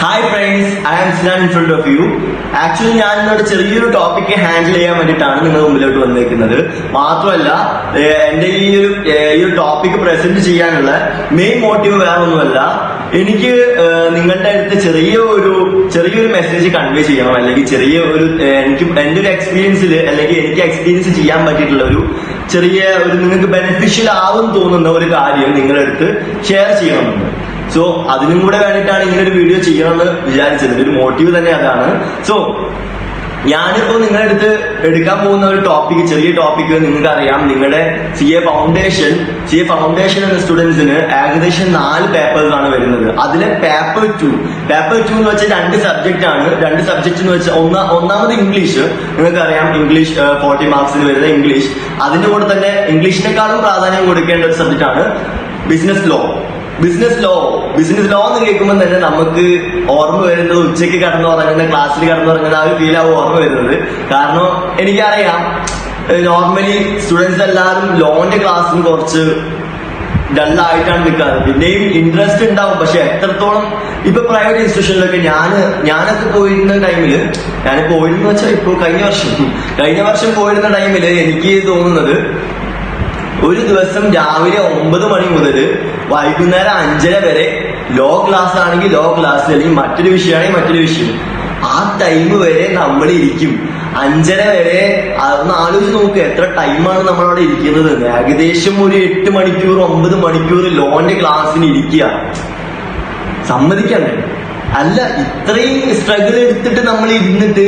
Hi friends, I am Sinan in front of you. Actually, ഞാൻ ഇന്നൊരു ചെറിയൊരു topic handle ചെയ്യാൻ വേണ്ടിയിട്ടാണ് നിങ്ങളുടെ മുമ്പിലോട്ട് വന്നിരിക്കുന്നത്. മാത്രമല്ല എന്റെ ഈ ഒരു ടോപ്പിക്ക് പ്രസന്റ് ചെയ്യാനുള്ള മെയിൻ മോട്ടീവ് വേറെ ഒന്നുമല്ല. എനിക്ക് നിങ്ങളുടെ അടുത്ത് ചെറിയൊരു മെസ്സേജ് കൺവേ ചെയ്യണം, അല്ലെങ്കിൽ എനിക്ക് എന്റെ ഒരു എക്സ്പീരിയൻസിൽ അല്ലെങ്കിൽ എനിക്ക് എക്സ്പീരിയൻസ് ചെയ്യാൻ പറ്റിയിട്ടുള്ള ഒരു നിങ്ങൾക്ക് ബെനിഫിഷ്യൽ ആവും തോന്നുന്ന ഒരു കാര്യം നിങ്ങളുടെ അടുത്ത് ഷെയർ ചെയ്യണമെന്ന്. സോ അതിനും കൂടെ വേണ്ടിയിട്ടാണ് ഇങ്ങനെ ഒരു വീഡിയോ ചെയ്യണമെന്ന് വിചാരിച്ചത്. ഒരു മോട്ടീവ് തന്നെ അതാണ്. സോ ഞാനിപ്പോ നിങ്ങളുടെ അടുത്ത് എടുക്കാൻ പോകുന്ന ഒരു ചെറിയ ടോപ്പിക്ക് നിങ്ങൾക്ക് അറിയാം. നിങ്ങളുടെ CA ഫൗണ്ടേഷൻ എന്ന സ്റ്റുഡൻസിന് ഏകദേശം 4 പേപ്പേഴ്സ് ആണ് വരുന്നത്. അതിലെ പേപ്പർ 2 എന്ന് വെച്ചാൽ 2 സബ്ജക്റ്റ് ആണ്. 2 സബ്ജക്ട് എന്ന് വെച്ചാൽ ഒന്നാമത് ഇംഗ്ലീഷ്. നിങ്ങൾക്കറിയാം ഇംഗ്ലീഷ് 40 മാർക്സിന് വരുന്ന ഇംഗ്ലീഷ്. അതിന്റെ കൂടെ തന്നെ ഇംഗ്ലീഷിനെക്കാളും പ്രാധാന്യം കൊടുക്കേണ്ട ഒരു സബ്ജക്റ്റ് ആണ് ബിസിനസ് ലോ എന്ന് കേൾക്കുമ്പോൾ തന്നെ നമുക്ക് ഓർമ്മ വരുന്നത് ഉച്ചയ്ക്ക് ക്ലാസ്സിൽ കടന്നുറങ്ങുന്ന ആ ഒരു ഫീലാവും ഓർമ്മ വരുന്നത്. കാരണം എനിക്കറിയാം നോർമലി സ്റ്റുഡൻസ് എല്ലാവരും ലോന്റെ ക്ലാസ്സിന് കുറച്ച് ഡള്ളായിട്ടാണ് നിൽക്കാറ്. പിന്നെയും ഇൻട്രസ്റ്റ് ഉണ്ടാവും, പക്ഷെ എത്രത്തോളം ഇപ്പൊ പ്രൈവറ്റ് ഇൻസ്റ്റിറ്റ്യൂഷനിലൊക്കെ ഞാനൊക്കെ പോയിരുന്ന ടൈമില് പോയിരുന്ന വെച്ചാൽ ഇപ്പൊ കഴിഞ്ഞ വർഷം പോയിരുന്ന ടൈമില് എനിക്ക് തോന്നുന്നത് ഒരു ദിവസം രാവിലെ 9 മണി മുതൽ വൈകുന്നേരം 5:30 വരെ ലോ ക്ലാസ് ആണെങ്കിൽ ലോ ക്ലാസ്, അല്ലെങ്കിൽ മറ്റൊരു വിഷയമാണെങ്കിൽ മറ്റൊരു വിഷയം. ആ ടൈം വരെ നമ്മൾ ഇരിക്കും. 5:30 വരെ അതൊന്ന് ആലോചിച്ച് നോക്കുക, എത്ര ടൈമാണ് നമ്മളവിടെ ഇരിക്കുന്നത്. ഏകദേശം ഒരു 8 മണിക്കൂർ 9 മണിക്കൂർ ലോന്റെ ക്ലാസ്സിന് ഇരിക്കുക. സമ്മതിക്കണ്ടേ? അല്ല, ഇത്രയും സ്ട്രഗിൾ എടുത്തിട്ട് നമ്മൾ എന്നിട്ട്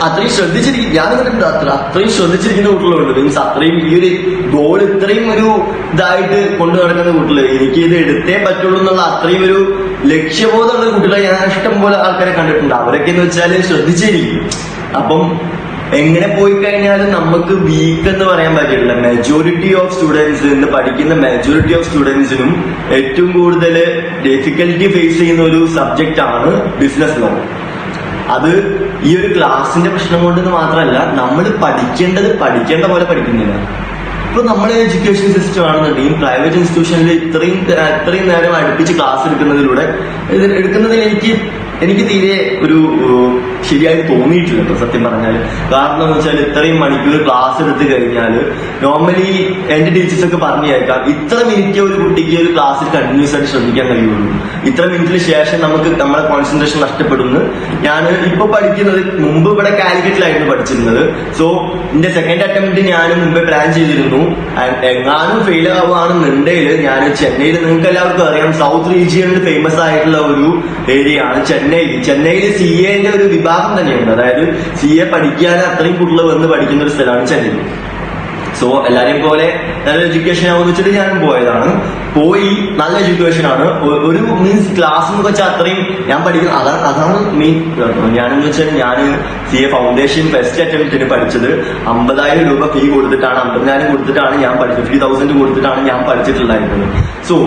അത്രയും ശ്രദ്ധിച്ചിരിക്കും. ഞാൻ കണ്ടിട്ടുണ്ട് അത്രയും ശ്രദ്ധിച്ചിരിക്കുന്ന കുട്ടികളുണ്ട്. മീൻസ് അത്രയും ഈ ഒരു ഗോൾ ഇത്രയും ഒരു ഇതായിട്ട് കൊണ്ടു നടക്കുന്ന കുട്ടികള്, എനിക്ക് ഇത് എടുത്തേ പറ്റുള്ളൂ എന്നുള്ള അത്രയും ഒരു ലക്ഷ്യബോധമുള്ള കുട്ടികളെ ഞാൻ ഇഷ്ടം പോലെ ആൾക്കാരെ കണ്ടിട്ടുണ്ട്. അവരൊക്കെ എന്ന് വെച്ചാൽ ശ്രദ്ധിച്ചിരിക്കും. അപ്പം എങ്ങനെ പോയി കഴിഞ്ഞാലും നമുക്ക് വീക്ക് എന്ന് പറയാൻ പറ്റില്ല. മെജോറിറ്റി ഓഫ് സ്റ്റുഡൻസിനും ഏറ്റവും കൂടുതൽ ഡിഫിക്കൽറ്റി ഫേസ് ചെയ്യുന്ന ഒരു സബ്ജക്റ്റ് ആണ് ബിസിനസ് ലോ. അത് ഈ ഒരു ക്ലാസിന്റെ പ്രശ്നം കൊണ്ടെന്ന് മാത്രമല്ല, നമ്മൾ പഠിക്കേണ്ട പോലെ പഠിക്കുന്നില്ല. ഇപ്പൊ നമ്മുടെ എഡ്യൂക്കേഷൻ സിസ്റ്റം ആണെന്നുണ്ടെങ്കിൽ പ്രൈവറ്റ് ഇൻസ്റ്റിറ്റ്യൂഷനിൽ ഇത്രയും നേരം അടുപ്പിച്ച് ക്ലാസ് എടുക്കുന്നതിൽ എനിക്ക് തീരെ ഒരു ശരിയായിട്ട് തോന്നിയിട്ടില്ല കേട്ടോ, സത്യം പറഞ്ഞാൽ. കാരണം എന്ന് വെച്ചാൽ ഇത്രയും മണിക്കൂർ ക്ലാസ് എടുത്ത് കഴിഞ്ഞാൽ നോർമലി എന്റെ ടീച്ചേഴ്സ് ഒക്കെ പറഞ്ഞു കേൾക്കാം, ഇത്ര മിനിറ്റ് ഒരു കുട്ടിക്ക് ഒരു ക്ലാസ്സിൽ കണ്ടിന്യൂസ് ആയിട്ട് ശ്രദ്ധിക്കാൻ കഴിയുള്ളൂ. ഇത്ര മിനിറ്റിന് ശേഷം നമ്മുടെ കോൺസെൻട്രേഷൻ നഷ്ടപ്പെടുന്നു. ഞാൻ ഇപ്പൊ പഠിക്കുന്നത്, മുമ്പ് ഇവിടെ കാലിക്കറ്റിലായിരുന്നു പഠിച്ചിരുന്നത്. സോ എന്റെ സെക്കൻഡ് അറ്റംപ്റ്റ് ഞാൻ മുമ്പേ പ്ലാൻ ചെയ്തിരുന്നു. എങ്ങാനും ഫെയിൽ ആവുകയാണെന്നുണ്ടെങ്കിൽ ഞാൻ ചെന്നൈയിൽ, നിങ്ങൾക്ക് എല്ലാവർക്കും അറിയാം, സൗത്ത് റീജിയനിൽ ഫേമസ് ആയിട്ടുള്ള ഒരു ഏരിയ ആണ് ചെന്നൈയിൽ CAന്റെ ഒരു വിഭാഗം തന്നെയുണ്ട്. അതായത് CA പഠിക്കാൻ അത്രയും കുട്ടികൾ വന്ന് പഠിക്കുന്ന ഒരു സ്ഥലമാണ് ചെന്നൈ. സോ എല്ലാരെയും പോലെ നല്ല എഡ്യൂക്കേഷൻ ആവുമെന്ന് വെച്ചിട്ട് ഞാനും പോയി. നല്ല എഡ്യൂക്കേഷൻ ആണ്. ഒരു മീൻസ് ക്ലാസ് എന്ന് വെച്ചാൽ അത്രയും ഞാൻ പഠിക്കുന്നത് അതാണ് മെയിൻ. ഞാനെന്ന് വെച്ചാൽ ഞാൻ CA ഫൗണ്ടേഷൻ ഫസ്റ്റ് അറ്റംപ്റ്റിന് പഠിച്ചത് 50,000 രൂപ ഫീ കൊടുത്തിട്ടാണ്, 50,000 കൊടുത്തിട്ടാണ് ഞാൻ പഠിച്ചത്. 50,000 കൊടുത്തിട്ടാണ് ഞാൻ പഠിച്ചിട്ടുണ്ടായിരുന്നത്. സോ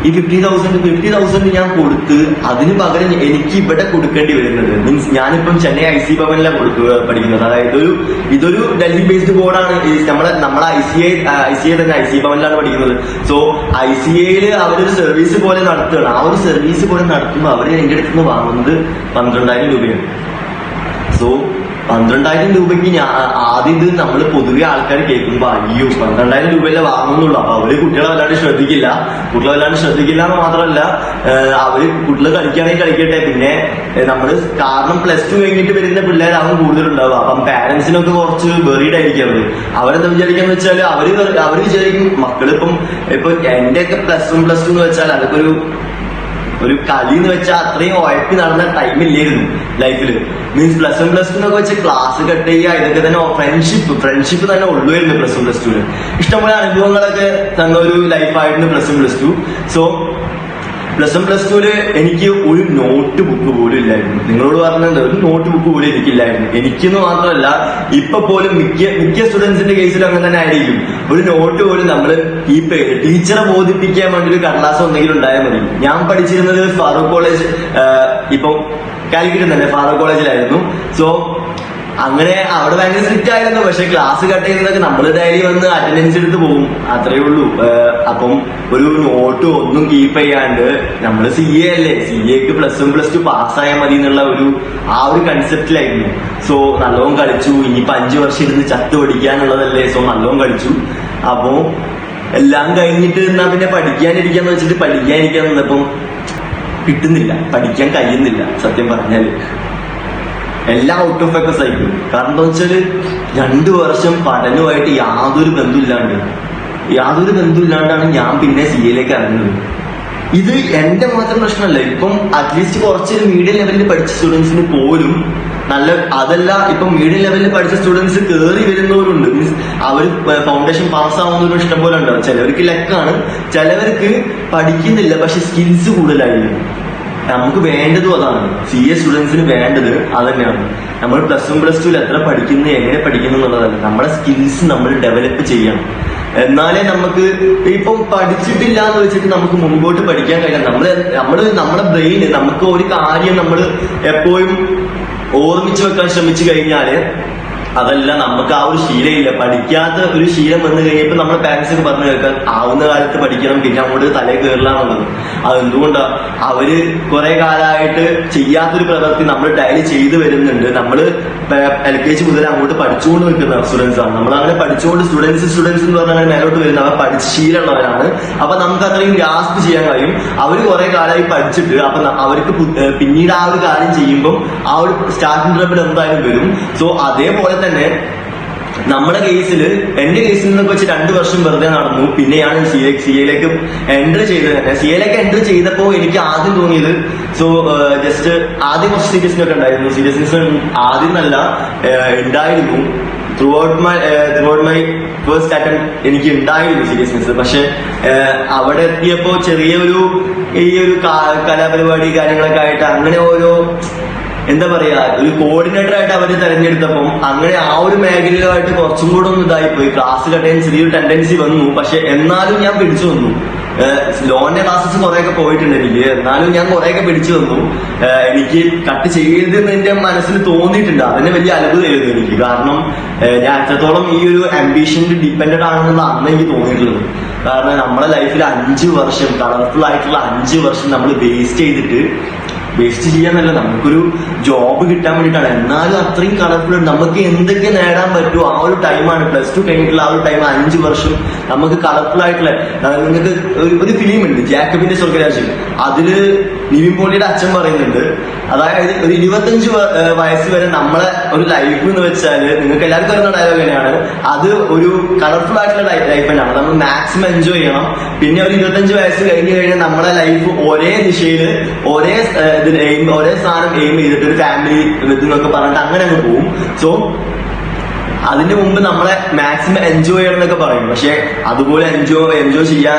ഈ 50,000 ഞാൻ കൊടുത്ത് അതിന് പകരം എനിക്ക് ഇവിടെ കൊടുക്കേണ്ടി വരുന്നത്, മീൻസ് ഞാനിപ്പം ചെന്നൈ IC ഭവനിലാണ് പഠിക്കുന്നത്. അതായത് ഇതൊരു ഡൽഹി ബേസ്ഡ് ബോർഡാണ്. നമ്മളെ ICA തന്നെ IC ഭവനിലാണ് പഠിക്കുന്നത്. സോ ICAയിൽ അവരൊരു സർവീസ് പോലെ നടത്തുകയാണ്. ആ ഒരു സർവീസ് പോലെ നടത്തുമ്പോൾ അവർ എന്റെ അടുത്ത് നിന്ന് വാങ്ങുന്നത് 12,000 രൂപയാണ്. സോ 12,000 രൂപയ്ക്ക് ആദ്യം ഇത് നമ്മൾ പൊതുവെ ആൾക്കാർ കേൾക്കുമ്പോ അയ്യോ 12,000 രൂപയല്ലേ വാങ്ങുന്നുള്ളൂ. അപ്പൊ അവര് കുട്ടികളെ വല്ലാണ്ട് ശ്രദ്ധിക്കില്ല എന്ന് മാത്രമല്ല, അവര് കുട്ടികൾ കളിക്കുകയാണെങ്കിൽ കളിക്കട്ടെ. പിന്നെ കാരണം +2 കഴിഞ്ഞിട്ട് വരുന്ന പിള്ളേരാവും കൂടുതലുണ്ടാവുക. അപ്പം പാരന്റ്സിനൊക്കെ കുറച്ച് വെറീഡ് ആയിരിക്കും. അവരെന്താ വിചാരിക്കാന്ന് വെച്ചാൽ അവര് വിചാരിക്കും മക്കളിപ്പം എന്റെയൊക്കെ +1 +2 എന്ന് വെച്ചാൽ അതൊക്കെ ഒരു കളി എന്ന് വെച്ചാൽ അത്രയും ഉഴപ്പി നടന്ന ടൈമില്ലായിരുന്നു ലൈഫിൽ. മീൻസ് +1 +2 എന്നൊക്കെ വെച്ച് ക്ലാസ് കട്ട് ചെയ്യുക, ഇതൊക്കെ തന്നെ ഫ്രണ്ട്ഷിപ്പ് തന്നെ ഉള്ളുവായിരുന്നു +1 +2. ഇഷ്ടംപോലെ അനുഭവങ്ങളൊക്കെ തന്ന ഒരു ലൈഫായിരുന്നു +1 +2. സോ +1 +2 എനിക്ക് ഒരു നോട്ട് ബുക്ക് പോലും ഇല്ലായിരുന്നു. നിങ്ങളോട് പറഞ്ഞത് ഒരു നോട്ട് ബുക്ക് പോലും എനിക്കില്ലായിരുന്നു. എനിക്കെന്ന് മാത്രമല്ല, ഇപ്പൊ പോലും മിക്ക സ്റ്റുഡൻസിന്റെ കേസിലും അങ്ങനെ തന്നെ ആയിരിക്കും. ഒരു നോട്ട് പോലും നമ്മള് ടീച്ചറെ ബോധിപ്പിക്കാൻ വേണ്ടി ഒരു കടലാസം എന്തെങ്കിലും ഉണ്ടായാൽ മതി. ഞാൻ പഠിച്ചിരുന്നത് ഫാറൂഖ് കോളേജ്, ഇപ്പൊ കാലിക്കറ്റ് തന്നെ ഫാറൂഖ് കോളേജിലായിരുന്നു. സോ അങ്ങനെ അവിടെ ഭയങ്കര സ്ട്രിക്റ്റ് ആയിരുന്നു. പക്ഷെ ക്ലാസ് കട്ട് ചെയ്യുന്നതൊക്കെ നമ്മൾ ഡെയിലി വന്ന് അറ്റൻഡൻസ് എടുത്ത് പോകും, അത്രേ ഉള്ളൂ. അപ്പം ഒരു നോട്ട് ഒന്നും കീപ്പ് ചെയ്യാണ്ട് നമ്മൾ CA അല്ലേ, CAക്ക് +1 +2 പാസ്സായാൽ മതി എന്നുള്ള ആ ഒരു കൺസെപ്റ്റിലായിരുന്നു. സോ നല്ലോണം കളിച്ചു. ഇനിയിപ്പോ 5 വർഷം ഇരുന്ന് ചത്ത് പഠിക്കാനുള്ളതല്ലേ, സോ നല്ലോണം കളിച്ചു. അപ്പോ എല്ലാം കഴിഞ്ഞിട്ട് എന്നാ പിന്നെ പഠിക്കാനിരിക്കാന്ന് വെച്ചിട്ട് പഠിക്കാനിരിക്കാൻ നിന്നപ്പം കിട്ടുന്നില്ല, പഠിക്കാൻ കഴിയുന്നില്ല. സത്യം പറഞ്ഞാല് എല്ലാം ഔട്ട് ഓഫ് ഫോക്കസ് ആയിരിക്കും. കാരണം എന്താ വെച്ചാല് 2 വർഷം പഠനവുമായിട്ട് യാതൊരു ബന്ധമില്ലാണ്ടാണ് ഞാൻ പിന്നെ CAയിലേക്ക് ഇറങ്ങുന്നത്. ഇത് എന്റെ മാത്രം പ്രശ്നമല്ല. ഇപ്പം അറ്റ്ലീസ്റ്റ് കുറച്ച് മീഡിയം ലെവലിൽ പഠിച്ച സ്റ്റുഡൻസിന് പോലും അതല്ല, ഇപ്പം മീഡിയം ലെവലിൽ പഠിച്ച സ്റ്റുഡൻസ് കയറി വരുന്നവരുണ്ട്. മീൻസ് അവർ ഫൗണ്ടേഷൻ പാസ്സാവുന്നവരും ഇഷ്ടം പോലെ ഉണ്ടാവും. ചിലവർക്ക് ലക്കാണ്, ചിലവർക്ക് പഠിക്കുന്നില്ല പക്ഷെ സ്കിൽസ് കൂടുതലായിരിക്കും. നമുക്ക് വേണ്ടതും അതാണ്. CA സ്റ്റുഡൻസിന് വേണ്ടത് അത് തന്നെയാണ്. നമ്മൾ +1 +2 എത്ര പഠിക്കുന്നു, എങ്ങനെ പഠിക്കുന്നു എന്നുള്ളതല്ല, നമ്മുടെ സ്കിൽസ് നമ്മൾ ഡെവലപ്പ് ചെയ്യണം. എന്നാലേ നമുക്ക് ഇപ്പം പഠിച്ചിട്ടില്ല എന്ന് വെച്ചിട്ട് നമുക്ക് മുൻപോട്ട് പഠിക്കാൻ കഴിയില്ല. നമ്മുടെ ബ്രെയിന് നമുക്ക് ഒരു കാര്യം നമ്മൾ എപ്പോഴും ഓർമ്മിച്ചു വെക്കാൻ ശ്രമിച്ചു കഴിഞ്ഞാല് അതല്ല, നമുക്ക് ആ ഒരു ശീലമില്ല. പഠിക്കാത്ത ഒരു ശീലം വന്നു കഴിഞ്ഞപ്പോ നമ്മുടെ പാരന്റ്സ് ഒക്കെ പറഞ്ഞു കേൾക്കാൻ ആവുന്ന കാലത്ത് പഠിക്കണം, പിന്നെ അങ്ങോട്ട് തലയിൽ കയറില്ല എന്നുള്ളത്. അതെന്തുകൊണ്ടാ? അവര് കുറെ കാലമായിട്ട് ചെയ്യാത്തൊരു പ്രവൃത്തി നമ്മൾ ഡയലി ചെയ്തു വരുന്നുണ്ട്. നമ്മള് LKG മുതൽ അങ്ങോട്ട് പഠിച്ചുകൊണ്ട് നിൽക്കുന്ന സ്റ്റുഡൻസ് ആണ്. നമ്മൾ അങ്ങനെ പഠിച്ചുകൊണ്ട് സ്റ്റുഡൻസ് എന്ന് പറഞ്ഞാൽ മേലോട്ട് വരുന്ന അവർ പഠിച്ച ശീലമുള്ളവരാണ്. അപ്പൊ നമുക്ക് അത്രയും ഗ്രാസ്പ് ചെയ്യാൻ കഴിയും. അവര് കുറെ കാലമായി പഠിച്ചിട്ട് അപ്പൊ അവർക്ക് പിന്നീട് ആ ഒരു കാര്യം ചെയ്യുമ്പോൾ ആ ഒരു സ്റ്റാർട്ടിംഗ് ട്രബിൾ എന്തായാലും വരും. സോ അതേപോലെ തന്നെ നമ്മുടെ കേസില്, എന്റെ കേസിൽ നിന്നൊക്കെ വെച്ച് 2 വർഷം വെറുതെ നടന്നു. പിന്നെയാണ് CAയിലേക്ക് എൻട്രി ചെയ്തത്. CAയിലേക്ക് എൻട്രി ചെയ്തപ്പോ എനിക്ക് ആദ്യം തോന്നിയത്, സോ ജസ്റ്റ് ആദ്യം കുറച്ച് സീരിയസ്നെസ് ഒക്കെ ഉണ്ടായിരുന്നു. സീരിയസ്നെസ് ആദ്യം നല്ല ഉണ്ടായിരുന്നു. Through out my first attempt എനിക്ക് ഉണ്ടായിരുന്നു സീരിയസ്നെസ്. പക്ഷെ അവിടെ എത്തിയപ്പോ ചെറിയൊരു ഈ ഒരു കലാപരിപാടി കാര്യങ്ങളൊക്കെ ആയിട്ട് അങ്ങനെ ഓരോ എന്താ പറയാ ഒരു കോർഡിനേറ്റർ ആയിട്ട് അവര് തെരഞ്ഞെടുത്തപ്പം അങ്ങനെ ആ ഒരു മേഖലയിലുമായിട്ട് കുറച്ചും കൂടെ ഒന്ന് ഇതായിപ്പോയി. ക്ലാസ് കട്ടയാൻ ചെറിയൊരു ടെൻഡൻസി വന്നു. പക്ഷെ എന്നാലും ഞാൻ പിടിച്ചു വന്നു. ലോന്റെ ക്ലാസ്സസ് കുറെയൊക്കെ പോയിട്ടുണ്ട് എനിക്ക്, എന്നാലും ഞാൻ കുറെയൊക്കെ പിടിച്ചു വന്നു. എനിക്ക് കട്ട് ചെയ്യരുതെന്ന് എന്റെ മനസ്സിൽ തോന്നിയിട്ടുണ്ട്. അതിന് വലിയ അത്ഭുതമായിരുന്നു എനിക്ക്. കാരണം ഞാൻ എത്രത്തോളം ഈ ഒരു ആംബിഷനിൽ ഡിപ്പെൻഡഡ് ആണെന്നുള്ള അന്ന് എനിക്ക് തോന്നിയിട്ടുള്ളത്. കാരണം നമ്മുടെ ലൈഫിൽ 5 വർഷം കളർഫുൾ ആയിട്ടുള്ള 5 വർഷം നമ്മൾ വേസ്റ്റ് ചെയ്യാന്നല്ല, നമുക്കൊരു ജോബ് കിട്ടാൻ വേണ്ടിയിട്ടാണ്. എന്നാലും അത്രയും കളർഫുൾ ഉണ്ട്. നമുക്ക് എന്തൊക്കെ നേടാൻ പറ്റുമോ ആ ഒരു ടൈമാണ്. +2 കഴിഞ്ഞിട്ടുള്ള ആ ഒരു ടൈം 5 വർഷം നമുക്ക് കളർഫുൾ ആയിട്ടുള്ള. നിങ്ങൾക്ക് ഒരു ഫിലിം ഉണ്ട് ജാക്കബിന്റെ സ്വർഗരാജ്യം. അതില് നിവിൻ പോളിയുടെ അച്ഛൻ പറയുന്നുണ്ട്, അതായത് ഒരു 25 വയസ്സ് വരെ നമ്മളെ ഒരു ലൈഫ് എന്ന് വെച്ചാല്, നിങ്ങൾക്ക് എല്ലാവർക്കും അറിയുന്ന ഡയലോഗ് തന്നെയാണ്, അത് ഒരു കളർഫുൾ ആയിട്ടുള്ള ലൈഫ് തന്നെയാണ്. നമ്മൾ മാക്സിമം എൻജോയ് ചെയ്യണം. പിന്നെ ഒരു 25 വയസ്സ് കഴിഞ്ഞ് കഴിഞ്ഞാൽ നമ്മുടെ ലൈഫ് ഒരേ ദിശയില് ഒരേ സാധനം എയിം ചെയ്തിട്ട് ഒരു ഫാമിലി എന്നൊക്കെ പറഞ്ഞിട്ട് അങ്ങനെ അങ്ങ് പോകും. സോ അതിന്റെ മുമ്പ് നമ്മളെ മാക്സിമം എൻജോയ് ചെയ്യണം എന്നൊക്കെ പറയും. പക്ഷെ അതുപോലെ എൻജോയ്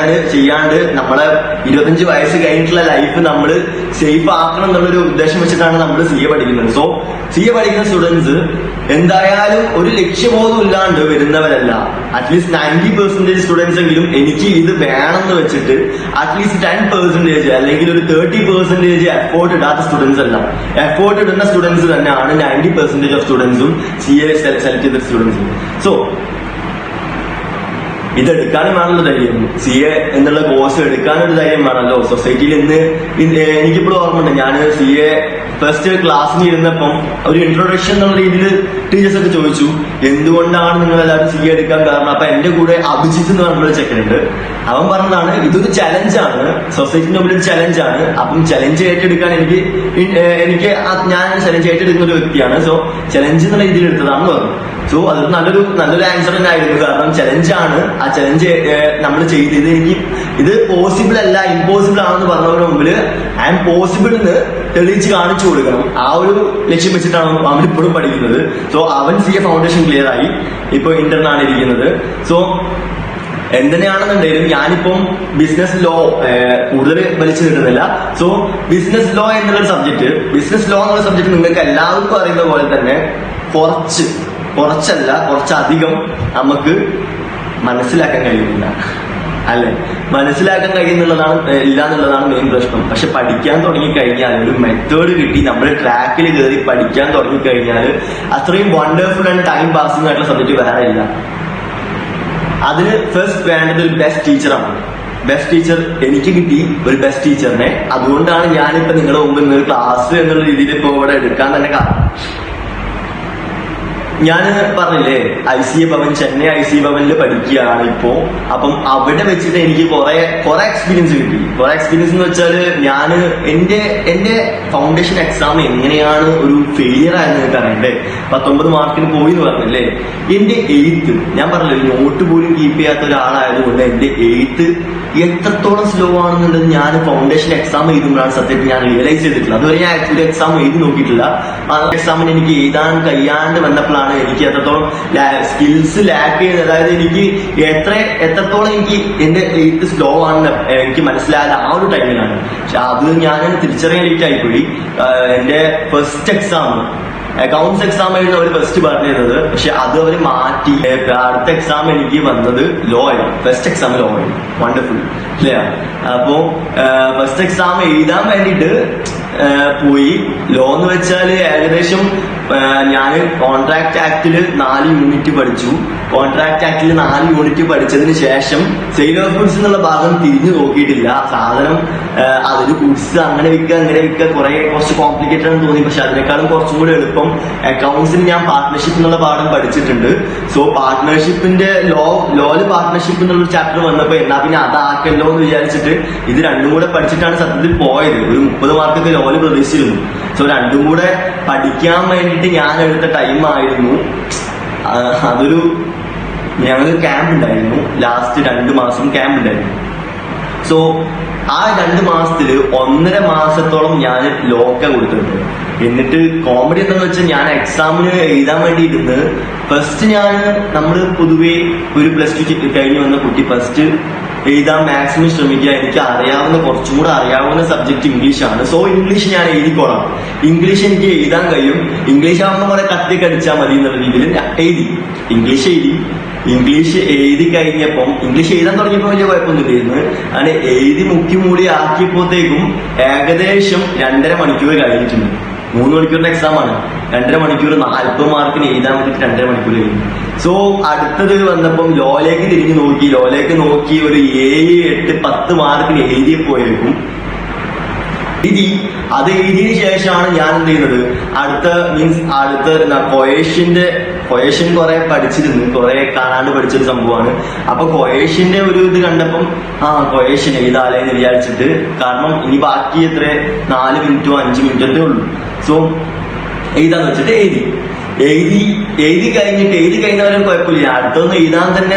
ചെയ്യാണ്ട് നമ്മളെ 25 വയസ്സ് കഴിഞ്ഞിട്ടുള്ള ലൈഫ് നമ്മൾ സേഫ് ആക്കണം എന്നുള്ളൊരു ഉദ്ദേശം വെച്ചിട്ടാണ് നമ്മൾ CA പഠിക്കുന്നത്. സോ CA പഠിക്കുന്ന സ്റ്റുഡൻസ് എന്തായാലും ഒരു ലക്ഷ്യബോധം ഇല്ലാണ്ട് വരുന്നവരല്ല. അറ്റ്ലീസ്റ്റ് 90% സ്റ്റുഡൻസ് എങ്കിലും എനിക്ക് ഇത് വേണമെന്ന് വെച്ചിട്ട് അറ്റ്ലീസ്റ്റ് 10% അല്ലെങ്കിൽ ഒരു 30% എഫോർട്ട് ഇടാത്ത സ്റ്റുഡൻസ് അല്ല. എഫോർട്ട് ഇടുന്ന സ്റ്റുഡൻസ് തന്നെയാണ് 90% ഓഫ് സ്റ്റുഡൻസും CA സെലക്ട് ചെയ്ത സ്റ്റുഡൻസും. സോ ഇതെടുക്കാനും വേണമല്ലോ ധൈര്യം. CA എന്നുള്ള കോഴ്സ് എടുക്കാനൊരു ധൈര്യം വേണമല്ലോ. സൊസൈറ്റിയിൽ ഇന്ന് എനിക്കിപ്പോഴും ഓർമ്മയുണ്ട്, ഞാൻ CA ഫസ്റ്റ് ക്ലാസ്സിന് ഇരുന്നപ്പം ഒരു ഇൻട്രൊഡക്ഷൻ എന്നുള്ള രീതിയിൽ ടീച്ചേഴ്സ് ഒക്കെ ചോദിച്ചു, എന്തുകൊണ്ടാണ് നിങ്ങൾ എല്ലാവരും CA എടുക്കാൻ കാരണം. അപ്പൊ എന്റെ കൂടെ അഭിജിത്ത് എന്ന് പറഞ്ഞൊരു ചെക്കനുണ്ട്. അവൻ പറഞ്ഞതാണ്, ഇതൊരു ചലഞ്ചാണ്, സൊസൈറ്റിന്റെ മുമ്പിൽ ഒരു ചലഞ്ചാണ്. അപ്പം ചലഞ്ച് ഏറ്റെടുക്കാൻ ഞാൻ ചലഞ്ച് ഏറ്റെടുക്കുന്ന ഒരു വ്യക്തിയാണ്. സോ ചലഞ്ച് എന്നുള്ള രീതിയിൽ എടുത്തതാണെന്ന് പറഞ്ഞു. സോ അതൊരു നല്ലൊരു ആൻസർ തന്നെ ആയിരുന്നു. കാരണം ചലഞ്ചാണ്. ആ ചലഞ്ച് നമ്മൾ ചെയ്തത് ഇത് പോസിബിൾ അല്ല, ഇമ്പോസിബിൾ ആണെന്ന് പറഞ്ഞവരുടെ മുമ്പിൽ ഐ എം പോസിബിൾ എന്ന് തെളിയിച്ച് കാണിച്ചു കൊടുക്കണം. ആ ഒരു ലക്ഷ്യം വെച്ചിട്ടാണ് അവൻ ഇപ്പോഴും പഠിക്കുന്നത്. സോ അവൻ CA ഫൗണ്ടേഷൻ ക്ലിയർ ആയി, ഇപ്പൊ ഇന്റർനാണ് ഇരിക്കുന്നത്. സോ എന്തിനാണെന്നുണ്ടെങ്കിലും ഞാനിപ്പം ബിസിനസ് ലോ കൂടുതൽ വലിച്ചു കിട്ടുന്നില്ല. സോ ബിസിനസ് ലോ എന്നുള്ള സബ്ജക്ട് നിങ്ങൾക്ക് എല്ലാവർക്കും അറിയുന്ന പോലെ തന്നെ കുറച്ചല്ല കുറച്ചധികം നമുക്ക് മനസ്സിലാക്കാൻ കഴിയുന്നില്ല. അല്ലെ? മനസ്സിലാക്കാൻ കഴിയുന്നുള്ളതാണ് ഇല്ല എന്നുള്ളതാണ് മെയിൻ പ്രശ്നം. പക്ഷെ പഠിക്കാൻ തുടങ്ങി കഴിഞ്ഞാൽ ഒരു മെത്തേഡ് കിട്ടി നമ്മൾ ട്രാക്കിൽ കയറി പഠിക്കാൻ തുടങ്ങി കഴിഞ്ഞാൽ അത്രയും വണ്ടർഫുൾ ആൻഡ് ടൈം പാസിംഗ് ആയിട്ടുള്ള സബ്ജക്ട് വേറെ ഇല്ല. അതിന് ഫസ്റ്റ് വേണ്ടത് ഒരു ബെസ്റ്റ് ടീച്ചറാണ്. ബെസ്റ്റ് ടീച്ചർ എനിക്ക് കിട്ടി, ഒരു ബെസ്റ്റ് ടീച്ചറിനെ. അതുകൊണ്ടാണ് ഞാനിപ്പോ നിങ്ങളുടെ മുമ്പിൽ നിന്ന് ക്ലാസ് എന്നുള്ള രീതിയിൽ ഇപ്പൊ ഇവിടെ എടുക്കാൻ തന്നെ കാരണം. ഞാൻ പറഞ്ഞില്ലേ ICA ഭവൻ, ചെന്നൈ ICA ഭവനിൽ പഠിക്കുകയാണ് ഇപ്പോ. അപ്പം അവിടെ വെച്ചിട്ട് എനിക്ക് കുറെ എക്സ്പീരിയൻസ് കിട്ടി. കുറെ എക്സ്പീരിയൻസ് എന്ന് വെച്ചാല് ഞാൻ എന്റെ ഫൗണ്ടേഷൻ എക്സാം എങ്ങനെയാണ് ഒരു ഫെയിലിയർ ആയെന്ന് നിങ്ങൾക്ക് അറിയണ്ടേ? 19 മാർക്കിന് പോയി എന്ന് പറഞ്ഞില്ലേ? എന്റെ എയ്ത്ത്, ഞാൻ പറഞ്ഞില്ലേ നോട്ട് പോലും കീപ്പ് ചെയ്യാത്ത ഒരാളായതുകൊണ്ട് എന്റെ എയ്ത്ത് എത്രത്തോളം സ്ലോ ആണെന്നുള്ളത് ഞാൻ ഫൗണ്ടേഷൻ എക്സാം എഴുതുമ്പോഴാണ് സത്യത്തിൽ ഞാൻ റിയലൈസ് ചെയ്തിട്ടില്ല. അതുവരെ ഞാൻ ആക്ച്വലി എക്സാം എഴുതി നോക്കിയിട്ടില്ല. ആ എക്സാമിന് എനിക്ക് എഴുതാൻ കഴിയാണ്ട് വന്നപ്പോഴാണ് എനിക്ക് എത്രത്തോളം സ്കിൽസ് ലാക്ക് ചെയ്യുന്നത്, അതായത് എനിക്ക് എത്രത്തോളം എനിക്ക് എന്റെ എയ്ത്ത് സ്ലോ ആണെന്ന് എനിക്ക് മനസ്സിലായത് ആ ഒരു ടൈമിലാണ്. പക്ഷെ അത് ഞാൻ തിരിച്ചറിയാൻ ലേറ്റ് ആയിപ്പോയി. എന്റെ ഫസ്റ്റ് എക്സാം അക്കൗണ്ട്സ് എക്സാം ആയിരുന്നു അവർ ഫസ്റ്റ് പറഞ്ഞിരുന്നത്. പക്ഷെ അത് അവർ മാറ്റി അടുത്ത എക്സാം എനിക്ക് വന്നത് ലോ ആയി. ഫസ്റ്റ് എക്സാം ലോ ആയി. വണ്ടർഫുൾ അല്ലേ? അപ്പോ ഫസ്റ്റ് എക്സാം എഴുതാൻ വേണ്ടിയിട്ട് പോയി. ലോ എന്ന് വെച്ചാൽ ഏകദേശം ഞാൻ കോൺട്രാക്ട് ആക്ടില് 4 യൂണിറ്റ് പഠിച്ചു. കോൺട്രാക്ട് ആക്ടിൽ 4 യൂണിറ്റ് പഠിച്ചതിന് ശേഷം സെയിൽ ഓഫ് ഗുഡ്സ് എന്നുള്ള ഭാഗം തിരിഞ്ഞു നോക്കിയിട്ടില്ല. സാധനം അതിന് ഗുഡ്സ് അങ്ങനെ വിൽക്കുക കുറച്ച് കോംപ്ലിക്കേറ്റഡ് ആണെന്ന് തോന്നി. പക്ഷെ അതിനേക്കാളും കുറച്ചും കൂടി എളുപ്പം അക്കൗണ്ട്സിന് ഞാൻ പാർട്ട്ണർഷിപ്പ് എന്നുള്ള പാഠം പഠിച്ചിട്ടുണ്ട്. സോ പാർട്ട്ണർഷിപ്പിന്റെ ലോല് പാർട്ട്ണർഷിപ്പ് എന്നുള്ള ചാപ്റ്റർ വന്നപ്പോ എന്നാ പിന്നെ അതാക്കല്ലോ എന്ന് വിചാരിച്ചിട്ട് ഇത് രണ്ടും കൂടെ പഠിച്ചിട്ടാണ് സത്യത്തിൽ പോയത്. ഒരു 30 മാർക്കൊക്കെ ലോല് പ്രതീക്ഷിച്ചിരുന്നു. സോ രണ്ടും കൂടെ പഠിക്കാൻ വേണ്ടിയിട്ട് ഞാൻ എടുത്ത ടൈം ആയിരുന്നു. അതൊരു ഞങ്ങൾക്ക് ക്യാമ്പ് ഉണ്ടായിരുന്നു. ലാസ്റ്റ് 2 മാസം ക്യാമ്പ് ഉണ്ടായിരുന്നു. സോ ആ 2 മാസത്തില് 1.5 മാസത്തോളം ഞാൻ ലോക്ക കൊടുത്തിട്ടുണ്ട്. എന്നിട്ട് കോമഡി എന്താന്ന് വെച്ചാൽ ഞാൻ എക്സാമിന് എഴുതാൻ വേണ്ടിയിരുന്ന് ഫസ്റ്റ് നമ്മള് പൊതുവെ ഒരു +2 കഴിഞ്ഞ് വന്ന കുട്ടി ഫസ്റ്റ് എഴുതാൻ മാക്സിമം ശ്രമിക്കുക. എനിക്ക് കുറച്ചും കൂടെ അറിയാവുന്ന സബ്ജക്ട് ഇംഗ്ലീഷാണ്. സോ ഇംഗ്ലീഷ് ഞാൻ എഴുതിക്കോളാം. ഇംഗ്ലീഷ് എനിക്ക് എഴുതാൻ കഴിയും. ഇംഗ്ലീഷ് ആവുമ്പോൾ കുറെ കത്തി കടിച്ചാൽ മതി എന്നുള്ള രീതിയിൽ ഞാൻ എഴുതി. ഇംഗ്ലീഷ് എഴുതി കഴിഞ്ഞപ്പം ഇംഗ്ലീഷ് എഴുതാൻ തുടങ്ങിയപ്പോൾ വലിയ കുഴപ്പമൊന്നുമില്ലായിരുന്നു. അങ്ങനെ എഴുതി മുക്കി മൂടി ആക്കിയപ്പോഴത്തേക്കും ഏകദേശം 2.5 മണിക്കൂർ കഴിഞ്ഞിട്ടുണ്ട്. 3 മണിക്കൂറിന്റെ എക്സാം ആണ്. 2.5 മണിക്കൂർ 40 മാർക്കിന് എഴുതാൻ വേണ്ടിയിട്ട് 2.5 മണിക്കൂർ കഴിഞ്ഞു. സോ അടുത്തത് വന്നപ്പം ലോലേക്ക് തിരിഞ്ഞു നോക്കി ഒരു 7, 8, 10 മാർക്കിന് എഴുതിയപ്പോയേക്കും അത് എഴുതിയതിനു ശേഷമാണ് ഞാൻ എന്ത് ചെയ്യുന്നത്, അടുത്ത കൊയേഷൻ കുറെ പഠിച്ചിരുന്നു, കുറെ കാണാണ്ട് പഠിച്ചൊരു സംഭവമാണ്. അപ്പൊ കൊയേഷന്റെ ഒരു ഇത് കണ്ടപ്പം കൊയേഷൻ എഴുതാലേ എന്ന് വിചാരിച്ചിട്ട്, കാരണം ഇനി ബാക്കി 4 മിനിറ്റോ 5 മിനിറ്റോ ഉള്ളൂ. സോ എഴുതാന്ന് വെച്ചിട്ട് എഴുതി കഴിഞ്ഞവരെ കുഴപ്പമില്ല. അടുത്തൊന്ന് എഴുതാൻ തന്നെ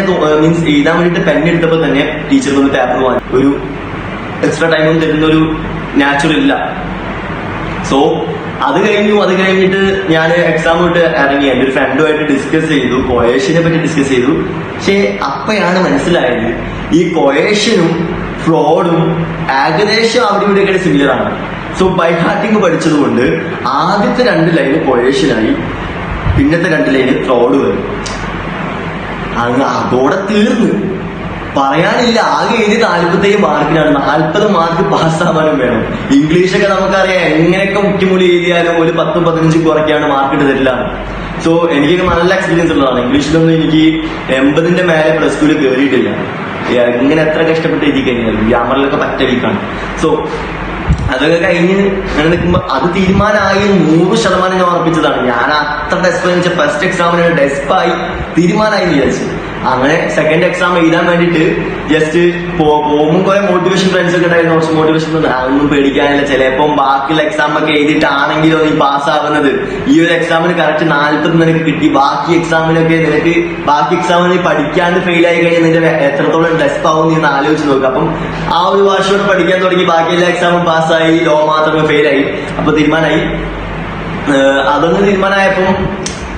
എഴുതാൻ വേണ്ടിട്ട് പെണ്ണെടുത്തപ്പോ തന്നെ ടീച്ചർ വന്ന് പേപ്പർ വാങ്ങി. ഒരു എക്സ്ട്രാ ടൈമും തരുന്ന ഒരു നാച്ചുറൽ ഇല്ല. സോ അത് കഴിഞ്ഞിട്ട് ഞാൻ എക്സാം വിട്ട് ഇറങ്ങി. എൻ്റെ ഒരു ഫ്രണ്ടുമായിട്ട് ഡിസ്കസ് ചെയ്തു, കൊയേഷനെ പറ്റി ഡിസ്കസ് ചെയ്തു. പക്ഷെ അപ്പോഴാണ് മനസ്സിലായത് ഈ കൊയേഷനും ഫ്രോഡും ഏകദേശം അവിടെ ഇവിടെയൊക്കെ സിമിലർ ആണ്. സോ ബൈ ഹാർട്ടിങ് പഠിച്ചതുകൊണ്ട് ആദ്യത്തെ 2 ലൈന് കൊയേഷനായി, പിന്നത്തെ 2 ലൈന് ഫ്രോഡ് വരും. അതോടെ തീർന്ന് പറയാനില്ല. ആകെ എഴുതി 47 മാർക്കിനാണ്. 40 മാർക്ക് പാസ്സാവാനും വേണം. ഇംഗ്ലീഷൊക്കെ നമുക്കറിയാം, എങ്ങനെയൊക്കെ മുക്കിമൂലി എഴുതിയാലും ഒരു 10-15 കുറയ്ക്കാണ് മാർക്കിട്ട് തരില്ല. സോ എനിക്കൊക്കെ നല്ല എക്സ്പീരിയൻസ് ഉള്ളതാണ്. ഇംഗ്ലീഷിലൊന്നും എനിക്ക് 80ന്റെ മേലെ +2 കയറിയിട്ടില്ല. ഇങ്ങനെ എത്ര കഷ്ടപ്പെട്ട് എഴുതി കഴിഞ്ഞാലും ഗ്രാമറിലൊക്കെ പറ്റ വീക്കാണ്. സോ അതൊക്കെ കഴിഞ്ഞ് അങ്ങനെ നിൽക്കുമ്പോ അത് തീരുമാനമായി 100% ഞാൻ ഉറപ്പിച്ചതാണ്. ഞാൻ അത്ര ഡെസ്പ് ഫസ്റ്റ് എക്സാമിന് ഡെസ്പായി തീരുമാനമായി വിചാരിച്ചു. അങ്ങനെ സെക്കൻഡ് എക്സാം എഴുതാൻ വേണ്ടിയിട്ട് ജസ്റ്റ് പോകുമ്പോൾ കുറെ മോട്ടിവേഷൻ ഫ്രണ്ട്സ് ഒക്കെ ഉണ്ടായിരുന്നു. കുറച്ച് മോട്ടിവേഷൻ ഒന്നും പേടിക്കാനില്ല, ചിലപ്പം ബാക്കിയുള്ള എക്സാം ഒക്കെ എഴുതിയിട്ടാണെങ്കിലോ നീ പാസ്സാവുന്നത്. ഈ ഒരു എക്സാമിന് കറക്റ്റ് 40 നിനക്ക് കിട്ടി, ബാക്കി എക്സാമിന് പഠിക്കാണ്ട് ഫെയിൽ ആയി കഴിഞ്ഞാൽ നിന്റെ എത്രത്തോളം ഡെസ്പ് ആവും നീ ഒന്ന് ആലോചിച്ച് നോക്കുക. അപ്പം ആ ഒരു വർഷോട് പഠിക്കാൻ തുടങ്ങി, ബാക്കി എല്ലാ എക്സാമും പാസ്സായി, ലോ മാത്രമേ ഫെയിലായി. അപ്പൊ അതൊന്നും തീരുമാനമായപ്പം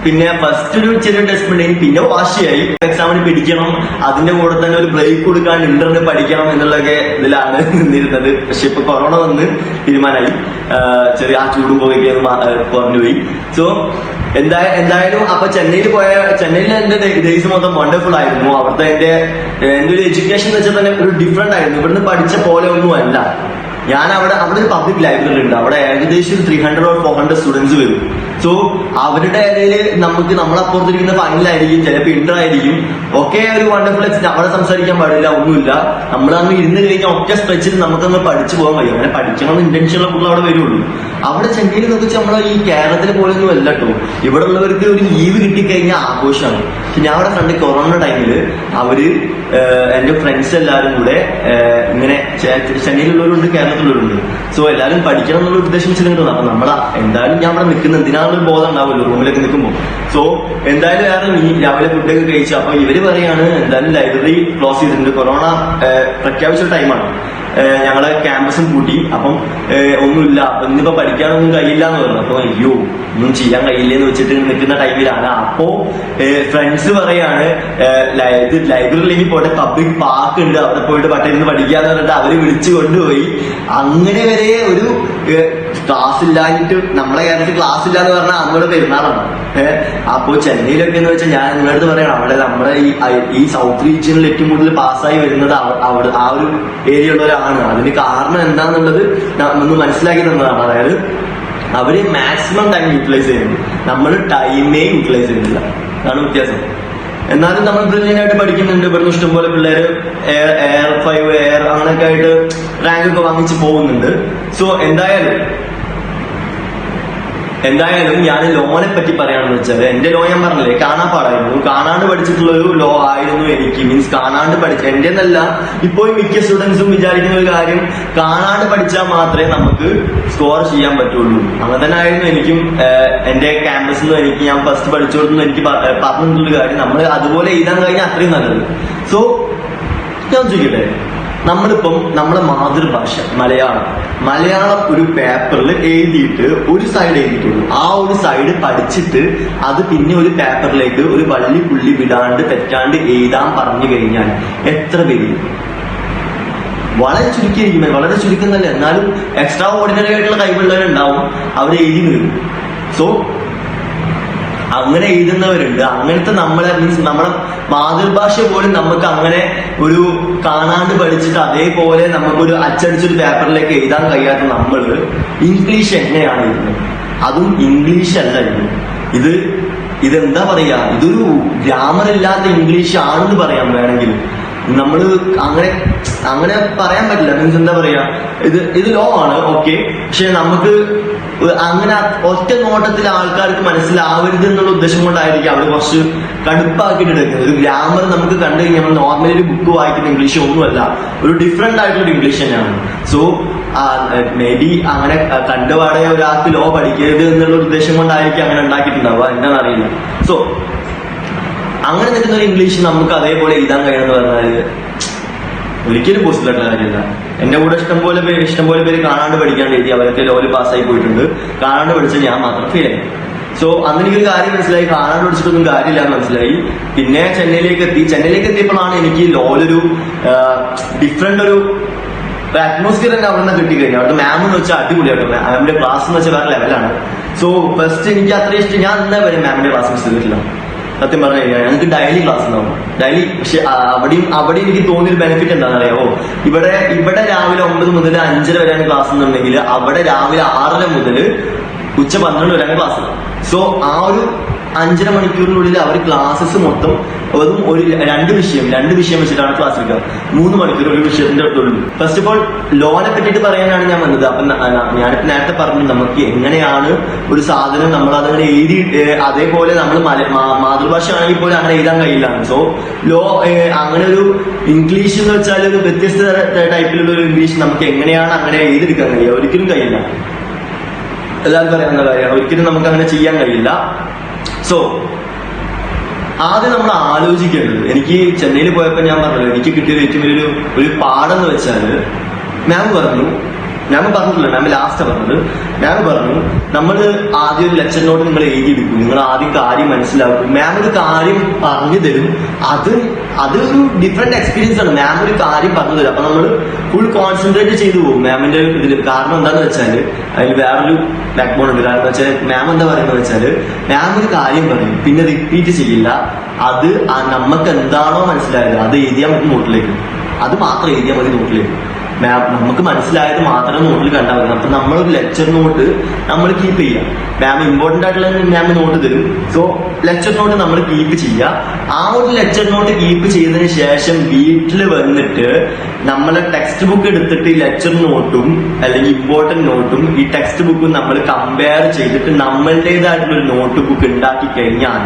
പിന്നെ ഫസ്റ്റ് ഒരു ചെറിയ ടെസ്റ്റ് ഉണ്ടെങ്കിൽ പിന്നെ വാശിയായി. എക്സാമിന് പിടിക്കണം, അതിന്റെ കൂടെ തന്നെ ഒരു ബ്രേക്ക് കൊടുക്കാൻ ഇന്റർന് പഠിക്കണം എന്നുള്ളതൊക്കെ ഇതിലാണ് നിന്നിരുന്നത്. പക്ഷെ ഇപ്പൊ കൊറോണ വന്ന് തീരുമാനമായി, ചെറിയ ആ ചൂടും പോയി കുറഞ്ഞുപോയി. സോ എന്തായാലും അപ്പൊ ചെന്നൈയിൽ എന്റെ ഡേയ്സ് മൊത്തം വണ്ടർഫുൾ ആയിരുന്നു. അവിടുത്തെ എന്റെ ഒരു എഡ്യൂക്കേഷൻ എന്ന് വെച്ചാൽ തന്നെ ഒരു ഡിഫറെന്റ് ആയിരുന്നു. ഇവിടുന്ന് പഠിച്ച പോലെ ഒന്നും അല്ല. ഞാൻ അവിടെ ഒരു പബ്ലിക് ലൈബ്രറി ഉണ്ട്. അവിടെ ഏകദേശം 300 or 400 സ്റ്റുഡൻസ് വരും. സോ അവരുടെ ഇടയിൽ നമ്മളപ്പുറത്തിരിക്കുന്ന ഫൈനലായിരിക്കും, ചിലപ്പോൾ ഇന്റർ ആയിരിക്കും, ഒക്കെ ഒരു വണ്ടർഫുൾ എക്സ്പീരിയൻസ്. അവിടെ സംസാരിക്കാൻ പാടില്ല, ഒന്നുമില്ല. നമ്മളങ്ങ് ഇരുന്ന് കഴിഞ്ഞാൽ ഒറ്റ സ്ട്രെച്ചിൽ നമുക്കങ്ങ് പഠിച്ചു പോകാൻ കഴിയും. അങ്ങനെ പഠിക്കണമെന്ന് ഇന്റൻഷനുള്ള കുട്ടികൾ അവിടെ വരുള്ളൂ. അവിടെ ചെന്നൈയിൽ നോക്കിച്ച് നമ്മളെ ഈ കേരളത്തിലെ പോലൊന്നും അല്ല കേട്ടോ. ഇവിടെ ഉള്ളവർക്ക് ഒരു ലീവ് കിട്ടിക്കഴിഞ്ഞാൽ ആഘോഷമാണ്. പക്ഷെ ഞാൻ അവിടെ കണ്ട് കൊറോണ ടൈമില് അവര് എന്റെ ഫ്രണ്ട്സ് എല്ലാവരും കൂടെ ഇങ്ങനെ ചെന്നൈയിലുള്ളവരുണ്ട്, കേരളത്തിലുള്ളവരുണ്ട്. സോ എല്ലാവരും പഠിക്കണം എന്നുള്ള ഉദ്ദേശം വെച്ചിട്ടുണ്ട്. അപ്പൊ എന്തായാലും ഞാൻ അവിടെ നിൽക്കുന്ന എന്തിനാണൊരു ബോധം ഉണ്ടാവുമല്ലോ റൂമിലൊക്കെ നിൽക്കുമ്പോൾ. സോ എന്തായാലും രാവിലെ ഫുഡൊക്കെ കഴിച്ചു. അപ്പൊ ഇവര് പറയാണ് എന്തായാലും ലൈബ്രറി ക്ലോസ് ചെയ്തിട്ടുണ്ട്, കൊറോണ പ്രഖ്യാപിച്ച ടൈമാണ്, ഞങ്ങളെ ക്യാമ്പസും കൂട്ടി, അപ്പം ഒന്നുമില്ല, അപ്പൊ ഇന്നിപ്പോ പഠിക്കാനൊന്നും കഴിയില്ല എന്ന് പറഞ്ഞു. അപ്പൊ അയ്യോ ഒന്നും ചെയ്യാൻ കഴിയില്ലെന്ന് വെച്ചിട്ട് നിൽക്കുന്ന ടൈമിലാണ് അപ്പോ ഫ്രണ്ട്സ് പറയാണ് ലൈബ്രറിയിലേക്ക് പോട്ടെ, പബ്ലിക് പാർക്ക് ഉണ്ട്, അവിടെ പോയിട്ട് പട്ടിരുന്ന് പഠിക്കാന്ന് പറഞ്ഞിട്ട് അവര് വിളിച്ചു കൊണ്ടുപോയി. അങ്ങനെ വരെ ഒരു ക്ലാസ് ഇല്ലാഞ്ഞിട്ട്, നമ്മളെ കേരളത്തിൽ ക്ലാസ് ഇല്ല എന്ന് പറഞ്ഞാൽ നമ്മുടെ പെരുന്നാളാണ്. അപ്പോ ചെന്നൈയിലൊക്കെ എന്ന് വെച്ചാൽ ഞാൻ നിങ്ങളടുത്ത് പറയണം, അവിടെ നമ്മുടെ ഈ സൗത്ത് റീജിയനിൽ ഏറ്റവും കൂടുതൽ പാസ്സായി വരുന്നത് അവിടെ ആ ഒരു ഏരിയ ഉള്ളവരാണ്. അതിന് കാരണം എന്താന്നുള്ളത് ഒന്ന് മനസ്സിലാക്കി തന്നതാണ്. അതായത് അവര് മാക്സിമം ടൈം യൂട്ടിലൈസ് ചെയ്യുന്നു, നമ്മൾ ടൈമേ യൂട്ടിലൈസ് ചെയ്യുന്നില്ല, അതാണ് വ്യത്യാസം. എന്നാലും നമ്മൾ ബ്രില്യൻ്റ് ആയിട്ട് പഠിക്കുന്നുണ്ട്. ഇവിടുന്ന് ഇഷ്ടംപോലെ പിള്ളേര് എയർ 5 എയർ അങ്ങനെയൊക്കെ ആയിട്ട് റാങ്ക് ഒക്കെ വാങ്ങിച്ച് പോകുന്നുണ്ട്. സോ എന്തായാലും ഞാൻ ലോനെ പറ്റി പറയാണെന്ന് വെച്ചാൽ, എന്റെ ലോ ഞാൻ പറഞ്ഞില്ലേ കാണാപ്പാടായിരുന്നു, കാണാണ്ട് പഠിച്ചിട്ടുള്ള ഒരു ലോ ആയിരുന്നു എനിക്ക്. മീൻസ് കാണാണ്ട് എന്റെ എന്നല്ല, ഇപ്പോൾ മിക്ക സ്റ്റുഡൻസും വിചാരിക്കുന്ന ഒരു കാര്യം, കാണാണ്ട് പഠിച്ചാൽ മാത്രമേ നമുക്ക് സ്കോർ ചെയ്യാൻ പറ്റുള്ളൂ. അങ്ങനെ തന്നെ ആയിരുന്നു എനിക്കും. എന്റെ ക്യാമ്പസിൽ നിന്ന് ഞാൻ ഫസ്റ്റ് പഠിച്ചോടുന്നു എനിക്ക് പറഞ്ഞിട്ടുള്ള കാര്യം, നമ്മൾ അതുപോലെ എഴുതാൻ കഴിഞ്ഞാൽ അത്രയും നല്ലത്. സോ ഞാൻ ചോദിക്കട്ടെ, നമ്മളിപ്പം നമ്മുടെ മാതൃഭാഷ മലയാളം ഒരു പേപ്പറിൽ എഴുതിയിട്ട് ഒരു സൈഡ് എഴുതിയിട്ടുള്ളൂ. ആ ഒരു സൈഡ് പഠിച്ചിട്ട് അത് പിന്നെ ഒരു പേപ്പറിലേക്ക് ഒരു വള്ളി പുള്ളി വിടാണ്ട് തെറ്റാണ്ട് എഴുതാൻ പറഞ്ഞു കഴിഞ്ഞാൽ എത്ര പേര്? വളരെ ചുരുക്കിയിരിക്കും, വളരെ ചുരുക്കുന്നല്ല. എന്നാലും എക്സ്ട്രാ ഓർഡിനറി ആയിട്ടുള്ള കഴിവുള്ളവരുണ്ടാവും, അവർ എഴുതി വരും. സോ അങ്ങനെ എഴുതുന്നവരുണ്ട്. അങ്ങനത്തെ നമ്മുടെ മാതൃഭാഷ പോലും നമുക്ക് അങ്ങനെ ഒരു കാണാണ്ട് പഠിച്ചിട്ട് അതേപോലെ നമുക്കൊരു അച്ചടിച്ചൊരു പേപ്പറിലേക്ക് എഴുതാൻ കഴിയാത്ത നമ്മള് ഇംഗ്ലീഷ് എങ്ങനെയാണ് എഴുതുന്നത്? അതും ഇംഗ്ലീഷ് അല്ല ഇതെന്താ പറയാ, ഇതൊരു ഗ്രാമർ ഇല്ലാത്ത ഇംഗ്ലീഷ് ആണെന്ന് പറയാം വേണമെങ്കിൽ. നമ്മള് അങ്ങനെ പറയാൻ പറ്റില്ല. മീൻസ് എന്താ പറയാ, ഇത് ലോ ആണ്, ഓക്കെ, പക്ഷെ നമുക്ക് അങ്ങനെ ഒറ്റ നോട്ടത്തിൽ ആൾക്കാർക്ക് മനസ്സിലാവരുത് എന്നുള്ള ഉദ്ദേശം കൊണ്ടായിരിക്കും അവർ കുറച്ച് കടുപ്പാക്കിയിട്ട് എടുക്കുന്നത്. ഒരു ഗ്രാമർ നമുക്ക് കണ്ടു കഴിഞ്ഞാൽ നമ്മൾ നോർമലി ഒരു ബുക്ക് വായിക്കുന്ന ഇംഗ്ലീഷ് ഒന്നുമല്ല, ഒരു ഡിഫറെന്റ് ആയിട്ടുള്ള ഇംഗ്ലീഷ് തന്നെയാണ്. സോ മേ ബി അങ്ങനെ കണ്ടുപാടെ ഒരാൾക്ക് ലോ പഠിക്കരുത് എന്നുള്ള ഉദ്ദേശം കൊണ്ടായിരിക്കും അങ്ങനെ ഉണ്ടാക്കിയിട്ടുണ്ടാവുക, എന്താണെന്നറിയില്ല. സോ അങ്ങനെ നിൽക്കുന്ന ഒരു ഇംഗ്ലീഷ് നമുക്ക് അതേപോലെ എഴുതാൻ കഴിയുമെന്ന് പറഞ്ഞാല് ഒരിക്കലും പോസിബിൾ ആയിട്ടുള്ള കാര്യമില്ല. എന്റെ കൂടെ ഇഷ്ടംപോലെ പേര് കാണാണ്ട് പഠിക്കാണ്ട് എഴുതി, അവരൊക്കെ ലോല് പാസ്സായി പോയിട്ടുണ്ട്. കാണാണ്ട് പഠിച്ച ഞാൻ മാത്രം ഫെയിൽ ആയി. സോ അന്ന് എനിക്കൊരു കാര്യം മനസ്സിലായി, കാണാണ്ട് പഠിച്ചിട്ടൊന്നും കാര്യമില്ല എന്ന് മനസ്സിലായി. പിന്നെ ചെന്നൈയിലേക്ക് എത്തിയപ്പോഴാണ് എനിക്ക് ലോലൊരു ഡിഫറെന്റ് ഒരു അറ്റ്മോസ്ഫിയർ തന്നെ അവിടെ നിന്ന് കിട്ടിക്കഴിഞ്ഞു. അവിടുത്തെ മാം എന്ന് വെച്ചാൽ അടിപൊളിയാട്ടോ. മാമിന്റെ ക്ലാസ് എന്ന് വെച്ചാൽ വേറെ ലെവലാണ്. സോ ഫസ്റ്റ് എനിക്ക് അത്ര ഇഷ്ടം, ഞാൻ എന്താ പറയും മാമിന്റെ ക്ലാസ് മിസ് ചെയ്തിട്ടില്ല സത്യം പറഞ്ഞു കഴിഞ്ഞാൽ. ഞങ്ങൾക്ക് ഡെയിലി ക്ലാസ് ഉണ്ടാവും, ഡെയിലി. പക്ഷെ അവിടെ എനിക്ക് തോന്നിയൊരു ബെനിഫിറ്റ് എന്താണെന്ന് അറിയാമോ? ഇവിടെ രാവിലെ 9 മുതൽ 5:30 വരെയാണ് ക്ലാസ് എന്നുണ്ടെങ്കിൽ അവിടെ രാവിലെ 6:30 മുതൽ ഉച്ച 12 വരെയാണ് ക്ലാസ്. സോ ആ ഒരു 5.5 മണിക്കൂറിനുള്ളിൽ അവർ ക്ലാസ്സസ് മൊത്തം അതും രണ്ട് വിഷയം വെച്ചിട്ടാണ് ക്ലാസ് എടുക്കുക. 3 മണിക്കൂർ ഒരു വിഷയത്തിന്റെ അടുത്തുള്ളൂ. ഫസ്റ്റ് ഓഫ് ഓൾ ലോനെ പറ്റിയിട്ട് പറയാനാണ് ഞാൻ വന്നത്. അപ്പൊ ഞാനിപ്പോ നേരത്തെ പറഞ്ഞു, നമുക്ക് എങ്ങനെയാണ് ഒരു സാധനം നമ്മൾ അതങ്ങനെ എഴുതി അതേപോലെ നമ്മൾ മാതൃഭാഷ ആണെങ്കിൽ പോലും അങ്ങനെ എഴുതാൻ കഴിയില്ല. സോ ലോ അങ്ങനെ ഒരു ഇംഗ്ലീഷ് എന്ന് വെച്ചാൽ ഒരു വ്യത്യസ്ത ടൈപ്പിലുള്ള ഒരു ഇംഗ്ലീഷ് നമുക്ക് എങ്ങനെയാണ് അങ്ങനെ എഴുതിയെടുക്കാൻ കഴിയുക? ഒരിക്കലും കഴിയില്ല. എല്ലാവർക്കും അറിയാവുന്ന കാര്യമാണ്, ഒരിക്കലും നമുക്ക് അങ്ങനെ ചെയ്യാൻ കഴിയില്ല. സോ ആദ്യം നമ്മൾ ആലോചിക്കേണ്ടത്, എനിക്ക് ചെന്നൈയിൽ പോയപ്പോൾ ഞാൻ പറഞ്ഞല്ലോ, എനിക്ക് കിട്ടിയ ഏറ്റവും വലിയൊരു പാഠം എന്ന് വെച്ചാൽ മാം പറഞ്ഞു മാം പറഞ്ഞിട്ടില്ല, മാം ലാസ്റ്റ് പറഞ്ഞത്. മാം പറഞ്ഞു നമ്മൾ ആദ്യം ഒരു ലെക്ചർ നോട്ട് നിങ്ങൾ എഴുതിയെടുക്കും, നിങ്ങൾ ആദ്യം കാര്യം മനസ്സിലാക്കും, മാം ഒരു കാര്യം പറഞ്ഞു തരും. അതൊരു ഡിഫറെന്റ് എക്സ്പീരിയൻസ് ആണ്. മാം ഒരു കാര്യം പറഞ്ഞു തരും, അപ്പൊ നമ്മൾ ഫുൾ കോൺസെൻട്രേറ്റ് ചെയ്തു പോകും മാമിന്റെ ഇതിൽ. കാരണം എന്താന്ന് വെച്ചാൽ അതിൽ വേറൊരു ബാക്ക് ബോൺ ഉണ്ട്. കാരണം വെച്ചാൽ മാം എന്താ പറയുന്നത് വെച്ചാൽ മാം ഒരു കാര്യം പറയും, പിന്നെ റിപ്പീറ്റ് ചെയ്യില്ല. അത് നമുക്ക് എന്താണോ മനസ്സിലായത് അത് എഴുതിയാൽ മതി നോട്ടിലേക്ക്, അത് മാത്രം എഴുതിയാൽ മതി നോട്ടിലേക്ക്. മാം നമുക്ക് മനസ്സിലായത് മാത്രമേ നോട്ടിൽ കണ്ടാൽ മതി. അപ്പൊ നമ്മളൊരു ലെക്ചർ നോട്ട് നമ്മൾ കീപ്പ് ചെയ്യാം. മാം ഇമ്പോർട്ടന്റ് ആയിട്ടുള്ള മാം നോട്ട് തരും. സോ ലെക്ചർ നോട്ട് നമ്മൾ കീപ്പ് ചെയ്യുക. ആ ഒരു ലെക്ചർ നോട്ട് കീപ്പ് ചെയ്തതിന് ശേഷം വീട്ടിൽ വന്നിട്ട് നമ്മളെ ടെക്സ്റ്റ് ബുക്ക് എടുത്തിട്ട് ഈ ലെക്ചർ നോട്ടും അല്ലെങ്കിൽ ഇമ്പോർട്ടന്റ് നോട്ടും ഈ ടെക്സ്റ്റ് ബുക്കും നമ്മൾ കമ്പയർ ചെയ്തിട്ട് നമ്മളുടേതായിട്ടുള്ള ഒരു നോട്ട് ബുക്ക് ഉണ്ടാക്കി കഴിഞ്ഞാൽ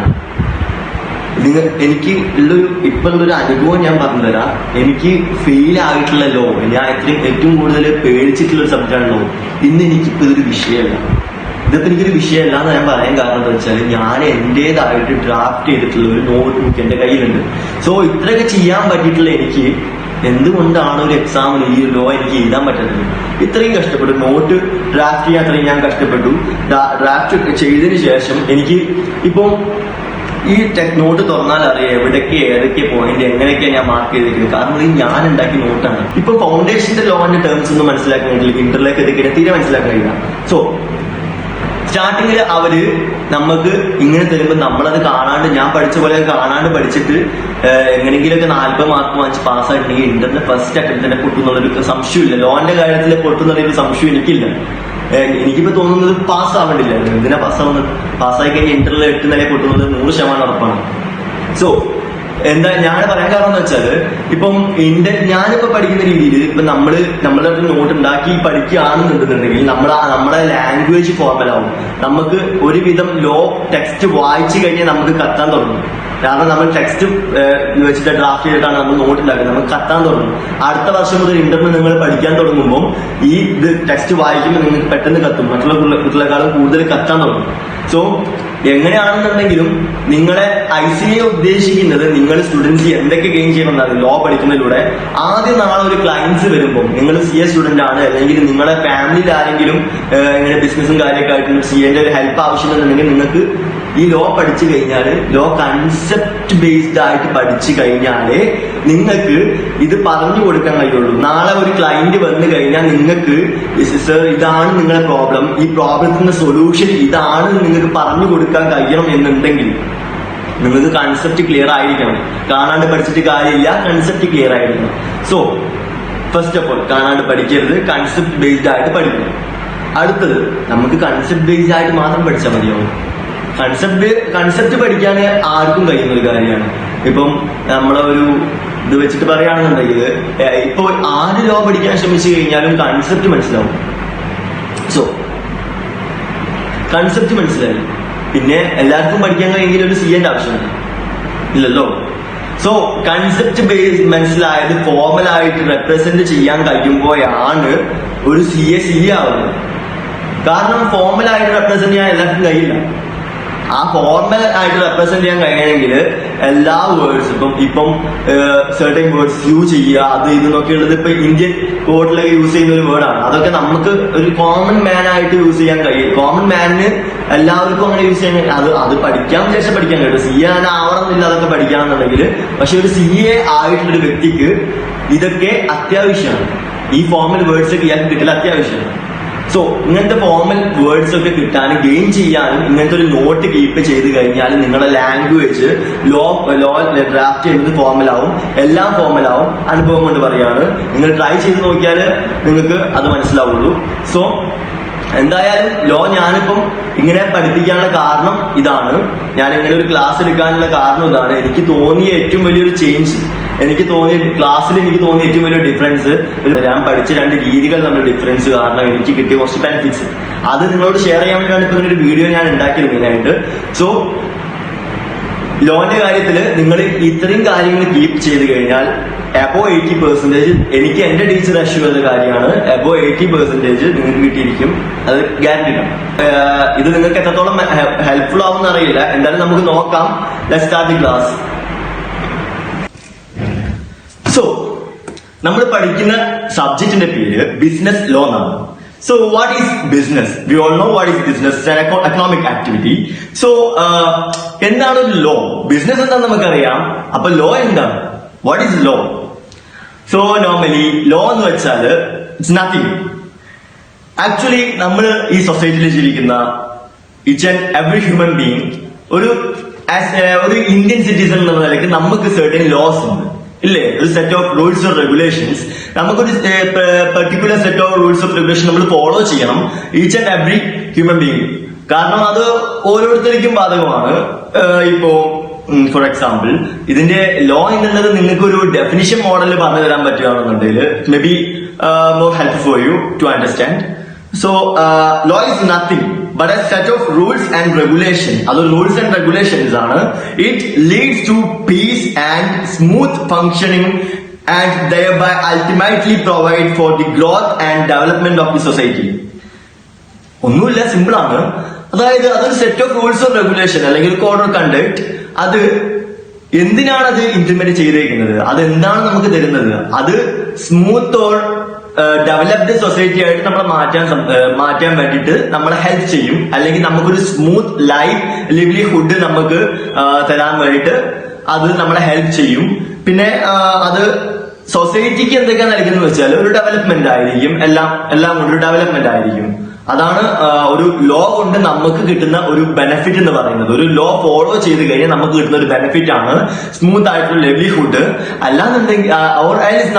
എനിക്ക് ഉള്ളൊരു അനുഭവം ഞാൻ പറഞ്ഞുതരാം. എനിക്ക് ഫെയിൽ ആയിട്ടുള്ള ലോ, ഞാൻ ഏറ്റവും കൂടുതൽ പേടിച്ചിട്ടുള്ള ഒരു സബ്ജക്റ്റാണ് ലോ. ഇന്ന് എനിക്കിപ്പോ ഇതൊരു വിഷയമല്ല. ഇതിപ്പോ എനിക്കൊരു വിഷയമല്ല എന്ന് ഞാൻ പറയാൻ കാരണം എന്താ വെച്ചാൽ ഞാൻ എന്റേതായിട്ട് ഡ്രാഫ്റ്റ് ചെയ്തിട്ടുള്ള ഒരു നോട്ട് ബുക്ക് എന്റെ കയ്യിലുണ്ട്. സോ ഇത്രയൊക്കെ ചെയ്യാൻ പറ്റിയിട്ടുള്ള എനിക്ക് എന്തുകൊണ്ടാണ് ഒരു എക്സാമിന് ഈ ലോ എനിക്ക് എഴുതാൻ പറ്റുന്നത്? ഇത്രയും കഷ്ടപ്പെട്ടു, നോട്ട് ഡ്രാഫ്റ്റ് ചെയ്യാൻ അത്രയും ഞാൻ കഷ്ടപ്പെട്ടു. ഡ്രാഫ്റ്റ് ചെയ്തതിന് ശേഷം എനിക്ക് ഇപ്പം ഈ നോട്ട് തുറന്നാൽ അറിയാം എവിടേക്ക് ഏതൊക്കെ പോയിന്റ് എങ്ങനെയൊക്കെയാണ് ഞാൻ മാർക്ക് ചെയ്തിരിക്കുന്നത്. കാരണം ഇത് ഞാൻ ഉണ്ടാക്കിയ നോട്ടാണ്. ഇപ്പൊ ഫൗണ്ടേഷന്റെ ലോന്റെ ടേംസ് ഒന്നും മനസ്സിലാക്കാൻ കഴിയില്ല, ഇന്റർലേക്ക് എത്തിക്കാൻ തീരെ മനസ്സിലാക്കാൻ കഴിയില്ല. സോ സ്റ്റാർട്ടിങ്ങിൽ അവര് നമുക്ക് ഇങ്ങനെ തരുമ്പോൾ നമ്മളത് കാണാണ്ട്, ഞാൻ പഠിച്ച പോലെ കാണാണ്ട് പഠിച്ചിട്ട് എങ്ങനെയെങ്കിലുമൊക്കെ 40 മാർക്ക് വാങ്ങിച്ച് പാസ്സായിട്ടുണ്ടെങ്കിൽ ഇന്ററിന്റെ ഫസ്റ്റ് അറ്റംപ്റ്റിനെ പൊട്ടുന്നുള്ളൊരു സംശയമില്ല. ലോന്റെ കാര്യത്തിൽ പൊട്ടുന്നുള്ളൊരു സംശയം എനിക്കില്ല. എനിക്കിപ്പോ തോന്നുന്നത് പാസ്സാവണ്ടില്ല. എന്തിനാ പാസ്സാവുന്നത്? പാസ്സായി കഴിഞ്ഞാൽ ഇന്റർവ്യൂ 8 നില പൊട്ടുന്നത് 100% ഉറപ്പാണ്. സോ എന്താ ഞാൻ പറയാൻ കാരണം എന്ന് വെച്ചാല് ഇപ്പം ഞാനിപ്പോ പഠിക്കുന്ന രീതിയിൽ ഇപ്പൊ നമ്മളെ നോട്ട് ഉണ്ടാക്കി പഠിക്കുകയാണെന്നുണ്ടെന്നുണ്ടെങ്കിൽ നമ്മളെ ലാംഗ്വേജ് ഫോർമലാവും. നമുക്ക് ഒരുവിധം ലോ ടെക്സ്റ്റ് വായിച്ചു കഴിഞ്ഞാൽ നമുക്ക് കത്താൻ തുടങ്ങും. കാരണം നമ്മൾ ടെക്സ്റ്റ് വെച്ചിട്ട് ഡ്രാഫ്റ്റ് ചെയ്തിട്ടാണ് നമ്മൾ നോട്ട് ഉണ്ടാക്കുന്നത്, നമുക്ക് കത്താൻ തുടങ്ങും. അടുത്ത വർഷം മുതൽ ഇന്റർവ്യൂ നിങ്ങൾ പഠിക്കാൻ തുടങ്ങുമ്പോൾ ഈ ടെക്സ്റ്റ് വായിക്കുമ്പോൾ നിങ്ങൾക്ക് പെട്ടെന്ന് കത്തും, മറ്റുള്ള കുട്ടികളെക്കാളും കൂടുതൽ കത്താൻ തുടങ്ങും. സോ എങ്ങനെയാണെന്നുണ്ടെങ്കിലും നിങ്ങളെ ICA ഉദ്ദേശിക്കുന്നത് നിങ്ങൾ സ്റ്റുഡൻസ് എന്തൊക്കെ ഗെയിൻ ചെയ്യണമെന്നാണ് ലോ പഠിക്കുന്നതിലൂടെ. ആദ്യം നാളെ ഒരു ക്ലയൻസ് വരുമ്പോൾ നിങ്ങൾ CA സ്റ്റുഡന്റ് ആണ്, അല്ലെങ്കിൽ നിങ്ങളെ ഫാമിലിയിൽ ആരെങ്കിലും ഇങ്ങനെ ബിസിനസ്സും കാര്യമൊക്കെ ആയിട്ട് CAന്റെ ഒരു ഹെൽപ്പ് ആവശ്യമുണ്ടെന്നുണ്ടെങ്കിൽ നിങ്ങൾക്ക് ഈ ലോ പഠിച്ചു കഴിഞ്ഞാൽ, ലോ കൺസെപ്റ്റ് ബേസ്ഡ് ആയിട്ട് പഠിച്ചു കഴിഞ്ഞാലേ നിങ്ങൾക്ക് ഇത് പറഞ്ഞു കൊടുക്കാൻ കഴിയുള്ളൂ. നാളെ ഒരു ക്ലയന്റ് വന്നു കഴിഞ്ഞാൽ നിങ്ങൾക്ക് സർ ഇതാണ് നിങ്ങളുടെ പ്രോബ്ലം, ഈ പ്രോബ്ലത്തിന്റെ സൊല്യൂഷൻ ഇതാണ് നിങ്ങൾക്ക് പറഞ്ഞു കൊടുക്കാൻ കഴിയണം എന്നുണ്ടെങ്കിൽ നിങ്ങൾക്ക് കൺസെപ്റ്റ് ക്ലിയർ ആയിരിക്കണം. കാണാണ്ട് പഠിച്ചിട്ട് കാര്യമില്ല, കൺസെപ്റ്റ് ക്ലിയർ ആയിരിക്കണം. സോ ഫസ്റ്റ് ഓഫ് ഓൾ കാണാണ്ട് പഠിക്കരുത്, കൺസെപ്റ്റ് ബേസ്ഡ് ആയിട്ട് പഠിക്കണം. അടുത്തത് നമുക്ക് കൺസെപ്റ്റ് ബേസ്ഡ് ആയിട്ട് മാത്രം പഠിച്ചാൽ മതിയാവും. കൺസെപ്റ്റ് പഠിക്കാൻ ആർക്കും കഴിയുന്ന ഒരു കാര്യമാണ്. ഇപ്പം നമ്മളെ ഒരു ഇത് വെച്ചിട്ട് പറയുകയാണെന്നുണ്ടെങ്കിൽ ഇപ്പൊ ആര് ലോ പഠിക്കാൻ ശ്രമിച്ചു കഴിഞ്ഞാലും കൺസെപ്റ്റ് മനസ്സിലാവും. സോ കൺസെപ്റ്റ് മനസ്സിലായി, പിന്നെ എല്ലാവർക്കും പഠിക്കാൻ കഴിയെങ്കിൽ ഒരു CAന്റെ ആവശ്യമുണ്ട് ഇല്ലല്ലോ. സോ കൺസെപ്റ്റ് ബേസ് മനസ്സിലായത് ഫോർമലായിട്ട് റെപ്രസെന്റ് ചെയ്യാൻ കഴിയുമ്പോഴാണ് ഒരു CA ആവുന്നത്. കാരണം ഫോർമലായിട്ട് റെപ്രസെന്റ് ചെയ്യാൻ എല്ലാവർക്കും കഴിയില്ല. ആ ഫോർമൽ ആയിട്ട് റെപ്രസെന്റ് ചെയ്യാൻ കഴിയണമെങ്കിൽ എല്ലാ വേർഡ്സ് ഇപ്പം സെർട്ടൻ വേർഡ്സ് യൂസ് ചെയ്യുക, അത് ഇതെന്നൊക്കെ ഉള്ളത് ഇപ്പൊ ഇന്ത്യൻ കോഡിലൊക്കെ യൂസ് ചെയ്യുന്ന ഒരു വേർഡാണ്. അതൊക്കെ നമുക്ക് ഒരു കോമൺ മാൻ ആയിട്ട് യൂസ് ചെയ്യാൻ കഴിയും. കോമൺ മാനിന് എല്ലാവർക്കും അങ്ങനെ യൂസ് ചെയ്യാൻ അത് പഠിക്കാൻ വിചാരിച്ചാൽ പഠിക്കാൻ കഴിയും. CA ആവണമെന്നില്ല അതൊക്കെ പഠിക്കാണെന്നുണ്ടെങ്കിൽ. പക്ഷെ ഒരു CA ആയിട്ടുള്ളൊരു വ്യക്തിക്ക് ഇതൊക്കെ അത്യാവശ്യമാണ്. ഈ ഫോർമൽ വേർഡ്സ് ഒക്കെ ഇയാൾക്ക് കിട്ടൽ അത്യാവശ്യമാണ്. സോ ഇങ്ങനത്തെ ഫോർമൽ വേർഡ്സ് ഒക്കെ കിട്ടാനും ഗെയിൻ ചെയ്യാനും ഇങ്ങനത്തെ ഒരു നോട്ട് കീപ്പ് ചെയ്ത് കഴിഞ്ഞാൽ നിങ്ങളുടെ ലാംഗ്വേജ് ലോ ഡ്രാഫ്റ്റ് ചെയ്യുന്നത് ഫോർമലാവും, എല്ലാം ഫോർമലാവും. അനുഭവം കൊണ്ട് പറയാണ്, നിങ്ങൾ ട്രൈ ചെയ്ത് നോക്കിയാൽ നിങ്ങൾക്ക് അത് മനസ്സിലാവുള്ളൂ. സോ എന്തായാലും ലോ ഞാനിപ്പം ഇങ്ങനെ പഠിപ്പിക്കാനുള്ള കാരണം ഇതാണ്. ഞാൻ ഇങ്ങനെ ഒരു ക്ലാസ് എടുക്കാനുള്ള കാരണം ഇതാണ്. എനിക്ക് തോന്നിയ ഏറ്റവും വലിയൊരു ചേഞ്ച്, ക്ലാസ്സിൽ എനിക്ക് തോന്നിയ ഏറ്റവും വലിയ ഡിഫറൻസ്, ഞാൻ പഠിച്ച 2 രീതികൾ തമ്മിൽ ഡിഫറൻസ് കാരണം എനിക്ക് കിട്ടിയ കുറച്ച് ബെനിഫിറ്റ്സ് അത് നിങ്ങളോട് ഷെയർ ചെയ്യാൻ വേണ്ടിയാണ് ഇപ്പൊ ഒരു വീഡിയോ ഞാൻ ഉണ്ടാക്കിയത് മെയിനായിട്ട്. സോ ലോന്റെ കാര്യത്തിൽ നിങ്ങൾ ഇത്രയും കാര്യങ്ങൾ കീപ്പ് ചെയ്ത് കഴിഞ്ഞാൽ above 80%, എനിക്ക് എന്റെ ടീച്ചർ അഷ്യൂ ചെയ്ത കാര്യമാണ്, above 80% നിങ്ങൾക്ക് കിട്ടിയിരിക്കും. അത് ഗ്യാരണ്ടിയാണ്. ഇത് നിങ്ങൾക്ക് എത്രത്തോളം ഹെൽപ്ഫുൾ ആവുമെന്ന് അറിയില്ല. എന്തായാലും നമുക്ക് നോക്കാം. Let's start the class. So നമ്മൾ പഠിക്കുന്ന സബ്ജക്റ്റിന്റെ പേര് ബിസിനസ് ലോ എന്നാണ്. So what is business? We all know what is business. It's an economic activity. So എന്താണ് ഒരു ലോ? ബിസിനസ് എന്താണെന്ന് നമുക്കറിയാം. അപ്പൊ ലോ എന്താണ്? What is law? So normally law എന്ന് വെച്ചാൽ it's nothing. Actually നമ്മൾ ഈ സൊസൈറ്റിയിൽ ജീവിക്കുന്ന each and every human being ഒരു ഇന്ത്യൻ സിറ്റിസൺ എന്ന നിലയ്ക്ക് നമുക്ക് certain laws ഉണ്ട് ഇല്ലേ? ഒരു set of rules of regulations, നമുക്കൊരു particular set of rules of regulation നമ്മൾ ഫോളോ ചെയ്യണം each and every human being. കാരണം അത് ഓരോരുത്തർക്കും ബാധകമാണ്. ഇപ്പോ ഫോർ എക്സാമ്പിൾ ഇതിന്റെ ലോ എന്നുള്ളത് നിങ്ങൾക്ക് ഒരു ഡെഫിനിഷൻ മോഡൽ പറഞ്ഞു തരാൻ പറ്റുകയാണെന്നുണ്ടെങ്കിൽ maybe more help for you to understand. So law is nothing but a set of rules and regulation. Other rules and regulations are it leads to peace and smooth functioning and thereby ultimately provide for the growth and development of the society. ഒന്നുമില്ല, simple ആണ്. അതായത് അതൊരു set of rules of regulation അല്ലെങ്കിൽ ഒരു code of conduct. അത് എന്തിനാണ് അത് implement ചെയ്തേക്കുന്നത്, അത് എന്താണ് നമുക്ക് തരുന്നത്, അത് സ്മൂത്ത് ഓർ ഡെവലപ്ഡ് സൊസൈറ്റി ആയിട്ട് നമ്മളെ മാറ്റാൻ വേണ്ടിയിട്ട് നമ്മളെ ഹെൽപ്പ് ചെയ്യും. അല്ലെങ്കിൽ നമുക്കൊരു സ്മൂത്ത് ലൈഫ് ലിവ്ലിഹുഡ് നമുക്ക് തരാൻ വേണ്ടിയിട്ട് അത് നമ്മളെ ഹെൽപ്പ് ചെയ്യും. പിന്നെ അത് സൊസൈറ്റിക്ക് എന്തൊക്കെയാ നൽകുന്നത് വെച്ചാൽ ഒരു ഡെവലപ്മെന്റ് ആയിരിക്കും. എല്ലാം കൊണ്ട് ഒരു ഡെവലപ്മെന്റ് ആയിരിക്കും. അതാണ് ഒരു ലോ കൊണ്ട് നമുക്ക് കിട്ടുന്ന ഒരു ബെനിഫിറ്റ് എന്ന് പറയുന്നത്. ഒരു ലോ ഫോളോ ചെയ്ത് കഴിഞ്ഞാൽ നമുക്ക് കിട്ടുന്ന ഒരു ബെനിഫിറ്റ് ആണ് സ്മൂത്ത് ആയിട്ടുള്ള ലിവ്ലിഹുഡ്. അല്ലാന്നുണ്ടെങ്കിൽ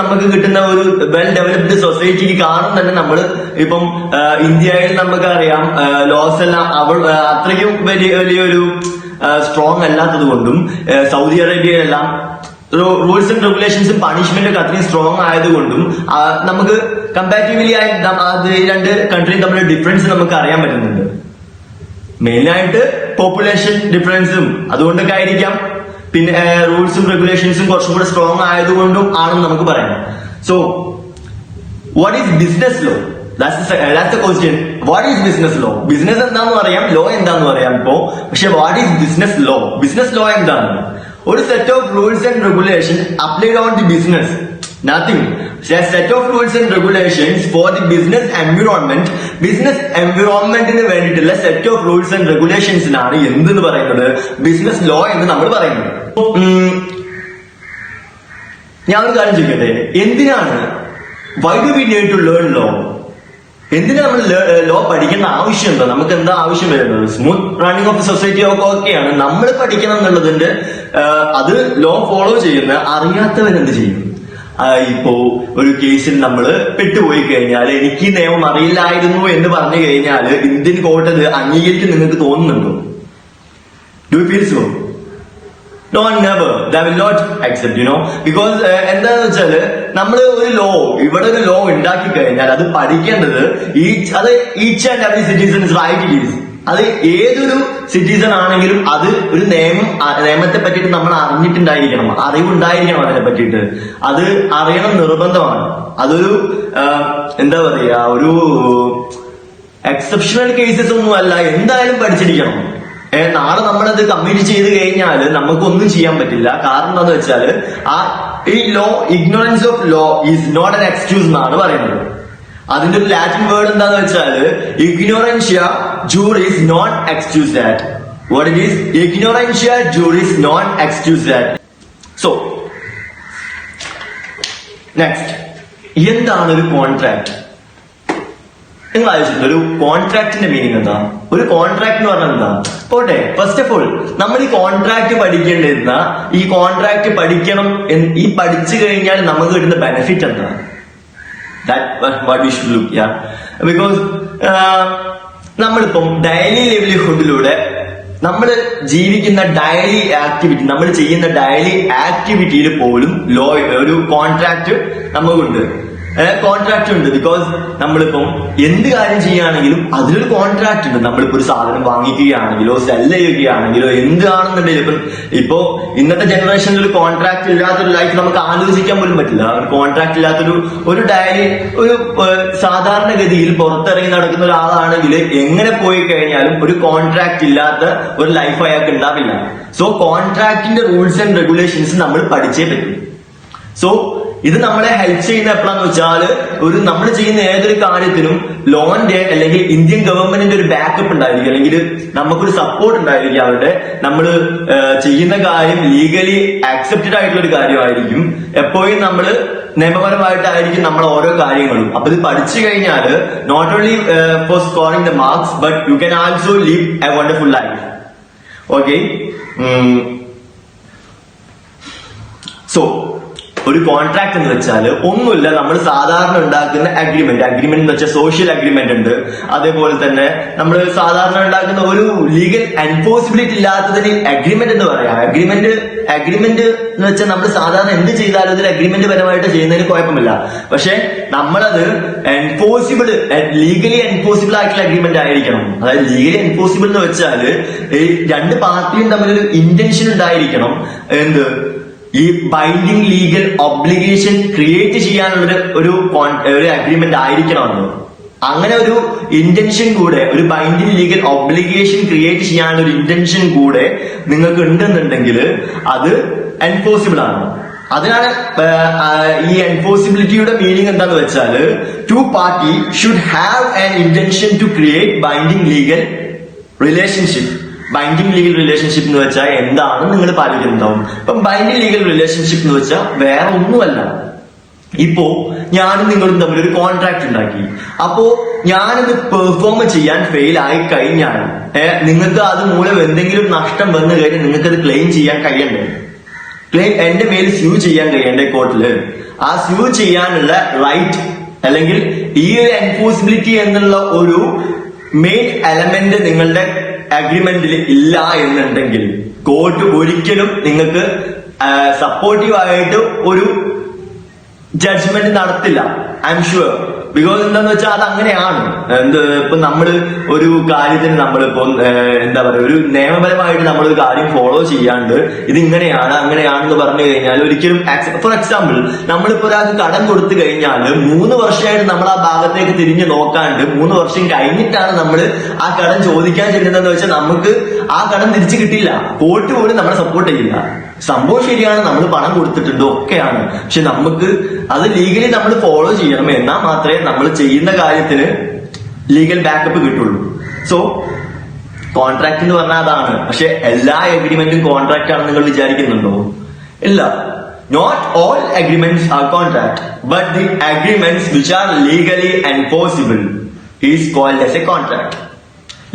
നമുക്ക് കിട്ടുന്ന ഒരു വെൽ ഡെവലപ്ഡ് സൊസൈറ്റിക്ക് കാരണം തന്നെ നമ്മൾ ഇപ്പം ഇന്ത്യയിൽ നമുക്കറിയാം ലോസ് എല്ലാം അത്രയ്ക്കും വലിയൊരു സ്ട്രോങ് അല്ലാത്തത് കൊണ്ടും സൗദി അറേബ്യയിലെല്ലാം റൂൾസ് ആൻഡ് റെഗുലേഷൻസും പണിഷ്മെന്റും ഒക്കെ അത്രയും സ്ട്രോങ് ആയതുകൊണ്ടും നമുക്ക് കമ്പാരിറ്റീവ്ലി അത് രണ്ട് കൺട്രിയും തമ്മിലുള്ള ഡിഫറൻസ് നമുക്ക് അറിയാൻ പറ്റുന്നുണ്ട്. മെയിനായിട്ട് പോപ്പുലേഷൻ ഡിഫറൻസും അതുകൊണ്ടൊക്കെ ആയിരിക്കാം. പിന്നെ റൂൾസും റെഗുലേഷൻസും കുറച്ചും കൂടെ സ്ട്രോങ് ആയതുകൊണ്ടും ആണെന്ന് നമുക്ക് പറയാം. So what is business law? That's the question. What is business law? Business എന്താന്ന് പറയാം, ലോ എന്താന്ന് പറയാം ഇപ്പോ. പക്ഷെ what is business law? Business law എന്താണ്? ഒരു set of rules and regulation applied on the business. Nothing. A set of rules and regulations for the business environment. Business എൻവിറോൺമെന്റിന് വേണ്ടിയിട്ടുള്ള സെറ്റ് ഓഫ് റൂൾസ് ആൻഡ് റെഗുലേഷൻസിനാണ് എന്തെന്ന് പറയുന്നത് business law എന്ന് നമ്മൾ പറയുന്നത്. ഞാൻ ഒരു കാര്യം ചോദിക്കട്ടെ, എന്തിനാണ് why do we need to learn law? എന്തിനാ നമ്മൾ ലോ പഠിക്കേണ്ട ആവശ്യമുണ്ടോ? നമുക്ക് എന്താ ആവശ്യം വരുന്നത്? സ്മൂത്ത് റണ്ണിങ് ഓഫ് സൊസൈറ്റി ഒക്കെ ഓക്കെയാണ്, നമ്മൾ പഠിക്കണം എന്നുള്ളതിന്റെ അത് ലോ ഫോളോ ചെയ്യുന്ന അറിയാത്തവരെന്ത് ചെയ്യും? ഇപ്പോ ഒരു കേസിൽ നമ്മൾ പെട്ടുപോയി കഴിഞ്ഞാൽ എനിക്ക് ഈ നിയമം അറിയില്ലായിരുന്നു എന്ന് പറഞ്ഞു കഴിഞ്ഞാൽ ഇന്ത്യൻ കോർട്ട് അത് അംഗീകരിക്കും നിങ്ങൾക്ക് തോന്നുന്നുണ്ടോ? Do you feel so? No, never. They will not accept, because എന്താന്ന് വെച്ചാല് നമ്മള് ഒരു ലോ ഇവിടെ ഒരു ലോ ഉണ്ടാക്കി കഴിഞ്ഞാൽ അത് പഠിക്കേണ്ടത് each and every citizen right it is. അത് ഏതൊരു സിറ്റിസൺ ആണെങ്കിലും അത് ഒരു നിയമത്തെ പറ്റിയിട്ട് നമ്മൾ അറിഞ്ഞിട്ടുണ്ടായിരിക്കണം, അറിവുണ്ടായിരിക്കണം അതിനെ പറ്റിയിട്ട്. അത് അറിയണം, നിർബന്ധമാണ്. അതൊരു എന്താ പറയാ, ഒരു എക്സെപ്ഷണൽ കേസസ് ഒന്നും അല്ല, എന്തായാലും പഠിച്ചിരിക്കണം. നാളെ നമ്മളത് കമ്മിറ്റ് ചെയ്ത് കഴിഞ്ഞാൽ നമുക്കൊന്നും ചെയ്യാൻ പറ്റില്ല. കാരണം എന്താന്ന് വെച്ചാല് ഈ law, ignorance of law is not an excuse എന്നാണ് പറയുന്നത്. അതിന്റെ ഒരു ലാറ്റിൻ വേർഡ് എന്താന്ന് വെച്ചാല് ഇഗ്നോറൻഷ്യ ജൂറിസ് നോട്ട് എക്സ്ക്യൂസ് ദാറ്റ്. What it is? ഇഗ്നോറൻഷ്യ ജൂറിസ് നോട്ട് എക്സ്ക്യൂസ് ദാറ്റ്. സോ നെക്സ്റ്റ്, എന്താണ് ഒരു കോൺട്രാക്ട്? നിങ്ങൾ ആലോചിച്ചിട്ടുണ്ട് ഒരു കോൺട്രാക്ടിന്റെ മീനിങ് എന്താ? ഒരു കോൺട്രാക്ട് എന്ന് പറഞ്ഞാൽ എന്താ? പോട്ടെ, ഫസ്റ്റ് ഓഫ് ഓൾ നമ്മൾ ഈ കോൺട്രാക്ട് പഠിക്കേണ്ടിരുന്ന ഈ കോൺട്രാക്ട് പഠിക്കണം. ഈ പഠിച്ചു കഴിഞ്ഞാൽ നമുക്ക് കിട്ടുന്ന ബെനിഫിറ്റ് എന്താ? What we should look yeah. Because നമ്മളിപ്പം ഡെയിലി ലിവ്ലിഹുഡിലൂടെ നമ്മൾ ജീവിക്കുന്ന ഡെയിലി ആക്ടിവിറ്റി, നമ്മൾ ചെയ്യുന്ന ഡെയിലി ആക്ടിവിറ്റിയിൽ പോലും ലോ ഒരു കോൺട്രാക്ട് നമുക്കുണ്ട്. കോൺട്രാക്ട് ഉണ്ട്. ബിക്കോസ് നമ്മളിപ്പം എന്ത് കാര്യം ചെയ്യുകയാണെങ്കിലും അതിലൊരു കോൺട്രാക്ട് ഉണ്ട്. നമ്മളിപ്പോ ഒരു സാധനം വാങ്ങിക്കുകയാണെങ്കിലോ സെല് ചെയ്യുകയാണെങ്കിലോ എന്താണെന്നുണ്ടെങ്കിലും ഇപ്പോ ഇന്നത്തെ ജനറേഷനിൽ ഒരു കോൺട്രാക്ട് ഇല്ലാത്തൊരു ലൈഫ് നമുക്ക് ആലോചിക്കാൻ പോലും പറ്റില്ല. ഒരു കോൺട്രാക്ട് ഇല്ലാത്തൊരു ഡയറി ഒരു സാധാരണഗതിയിൽ പുറത്തിറങ്ങി നടക്കുന്ന ഒരാളാണെങ്കിൽ എങ്ങനെ പോയി കഴിഞ്ഞാലും ഒരു കോൺട്രാക്ട് ഇല്ലാത്ത ഒരു ലൈഫ് അയാൾക്ക് ഉണ്ടാവില്ല. സോ കോൺട്രാക്ടിന്റെ റൂൾസ് ആൻഡ് റെഗുലേഷൻസ് നമ്മൾ പഠിച്ചേ പറ്റും. സോ ഇത് നമ്മളെ ഹെൽപ്പ് ചെയ്യുന്ന എപ്പോഴാന്ന് വെച്ചാൽ നമ്മൾ ചെയ്യുന്ന ഏതൊരു കാര്യത്തിനും ലോന്റെ അല്ലെങ്കിൽ ഇന്ത്യൻ ഗവൺമെന്റിന്റെ ഒരു ബാക്കപ്പ് ഉണ്ടായിരിക്കും, അല്ലെങ്കിൽ നമുക്കൊരു സപ്പോർട്ട് ഉണ്ടായിരിക്കും. അവരുടെ നമ്മൾ ചെയ്യുന്ന കാര്യം ലീഗലി ആക്സെപ്റ്റഡ് ആയിട്ടുള്ള ഒരു കാര്യമായിരിക്കും. എപ്പോഴും നമ്മൾ നിയമപരമായിട്ടായിരിക്കും നമ്മൾ ഓരോ കാര്യങ്ങളും. അപ്പൊ ഇത് പഠിച്ചു കഴിഞ്ഞാൽ not only for scoring the marks but you can also live a wonderful life. Okay, so ഒരു കോൺട്രാക്ട് എന്ന് വെച്ചാൽ ഒന്നുമില്ല, നമ്മൾ സാധാരണ ഉണ്ടാക്കുന്ന അഗ്രിമെന്റ് എന്ന് വെച്ചാൽ സോഷ്യൽ അഗ്രിമെന്റ് ഉണ്ട്. അതേപോലെ തന്നെ നമ്മൾ സാധാരണ ഉണ്ടാക്കുന്ന ഒരു ലീഗൽ എൻഫോഴ്സിബിലിറ്റി ഇല്ലാത്തതിന് അഗ്രിമെന്റ് എന്ന് പറയാം. അഗ്രിമെന്റ് എന്ന് വെച്ചാൽ നമ്മൾ സാധാരണ എന്ത് ചെയ്താലും ഒരു അഗ്രിമെന്റ് പരമായിട്ട് ചെയ്യുന്നതിന് കുഴപ്പമില്ല. പക്ഷെ നമ്മളത് ലീഗലി എൻഫോഴ്സിബിൾ ആയിട്ടുള്ള അഗ്രിമെന്റ് ആയിരിക്കണം. അതായത് ലീഗലി എൻഫോഴ്സിബിൾ എന്ന് വെച്ചാൽ ഈ രണ്ട് പാർട്ടിയും തമ്മിലൊരു ഇന്റൻഷൻ ഉണ്ടായിരിക്കണം. ഈ ബൈൻഡിങ് ലീഗൽ ഒബ്ലിഗേഷൻ ക്രിയേറ്റ് ചെയ്യാനുള്ള ഒരു അഗ്രിമെന്റ് ആയിരിക്കണമെന്ന്. അങ്ങനെ ഒരു ഇന്റൻഷൻ കൂടെ, ഒരു ബൈൻഡിങ് ലീഗൽ ഒബ്ലിഗേഷൻ ക്രിയേറ്റ് ചെയ്യാനുള്ള ഒരു ഇന്റൻഷൻ കൂടെ നിങ്ങൾക്ക് ഉണ്ടെന്നുണ്ടെങ്കിൽ അത് എൻഫോഴ്സിബിൾ ആണ്. അതിനാണ് ഈ എൻഫോഴ്സിബിലിറ്റിയുടെ മീനിങ് എന്താന്ന് വെച്ചാൽ two party should have an intention to create binding legal relationship. Binding legal relationship എന്ന് വെച്ചാൽ എന്താണ് നിങ്ങൾ പാലിക്കുന്നുണ്ടാവും. ഇപ്പം ബൈൻഡിങ് ലീഗൽ റിലേഷൻഷിപ്പ് എന്ന് വെച്ചാൽ വേറെ ഒന്നുമല്ല. ഇപ്പോ ഞാനും നിങ്ങളും തമ്മിൽ ഒരു കോൺട്രാക്ട് ഉണ്ടാക്കി. അപ്പോ ഞാനിത് പെർഫോം ചെയ്യാൻ ഫെയിൽ ആയി കഴിഞ്ഞാൽ നിങ്ങൾക്ക് അത് മൂലം എന്തെങ്കിലും നഷ്ടം വന്നു കഴിഞ്ഞാൽ നിങ്ങൾക്ക് അത് ക്ലെയിം ചെയ്യാൻ കഴിയണ്ടേ? എന്റെ മേൽ സ്യൂ ചെയ്യാൻ കഴിയണ്ടേ കോർട്ടില്? ആ സ്യൂ ചെയ്യാനുള്ള റൈറ്റ് അല്ലെങ്കിൽ ഈ ഒരു എൻഫോഴ്സിബിലിറ്റി എന്നുള്ള ഒരു മെയിൻ എലമെന്റ് നിങ്ങളുടെ അഗ്രിമെന്റിൽ ഇല്ല എന്നുണ്ടെങ്കിൽ കോർട്ട് ഒരിക്കലും നിങ്ങൾക്ക് സപ്പോർട്ടീവ് ആയിട്ട് ഒരു ജഡ്ജ്മെന്റ് നടത്തില്ല. I am sure. ബിക്കോസ് എന്താന്ന് വെച്ചാൽ അത് അങ്ങനെയാണ്. ഇപ്പൊ നമ്മള് ഒരു കാര്യത്തിന് നമ്മളിപ്പോ എന്താ പറയുക, ഒരു നിയമപരമായിട്ട് നമ്മളൊരു കാര്യം ഫോളോ ചെയ്യാണ്ട് ഇത് ഇങ്ങനെയാണ് അങ്ങനെയാണെന്ന് പറഞ്ഞു കഴിഞ്ഞാൽ ഒരിക്കലും. ഫോർ എക്സാമ്പിൾ, നമ്മളിപ്പോ ഒരാൾക്ക് കടം കൊടുത്തു കഴിഞ്ഞാൽ 3 വർഷമായിട്ട് നമ്മൾ ആ ഭാഗത്തേക്ക് തിരിഞ്ഞു നോക്കാണ്ട് 3 വർഷം കഴിഞ്ഞിട്ടാണ് നമ്മൾ ആ കടം ചോദിക്കാൻ ചെല്ലുന്നതെന്ന് വെച്ചാൽ നമുക്ക് ആ കടം തിരിച്ചു കിട്ടില്ല. കോർട്ട് പോലും നമ്മളെ സപ്പോർട്ട് ചെയ്യില്ല. സംഭവം ശരിയാണ്, നമ്മൾ പണം കൊടുത്തിട്ടുണ്ട്, ഒക്കെയാണ്. പക്ഷെ നമുക്ക് അത് ലീഗലി നമ്മൾ ഫോളോ ചെയ്യണം. എന്നാൽ മാത്രമേ നമ്മൾ ചെയ്യുന്ന കാര്യത്തിന് ലീഗൽ ബാക്കപ്പ് കിട്ടുള്ളൂ. സോ കോൺട്രാക്ട് എന്ന് പറഞ്ഞാൽ അതാണ്. പക്ഷെ എല്ലാ അഗ്രിമെന്റും കോൺട്രാക്ട് ആണെന്ന് നിങ്ങൾ വിചാരിക്കുന്നുണ്ടോ? ഇല്ല. Not all agreements are contract, but the agreements which are legally enforceable is called as a contract.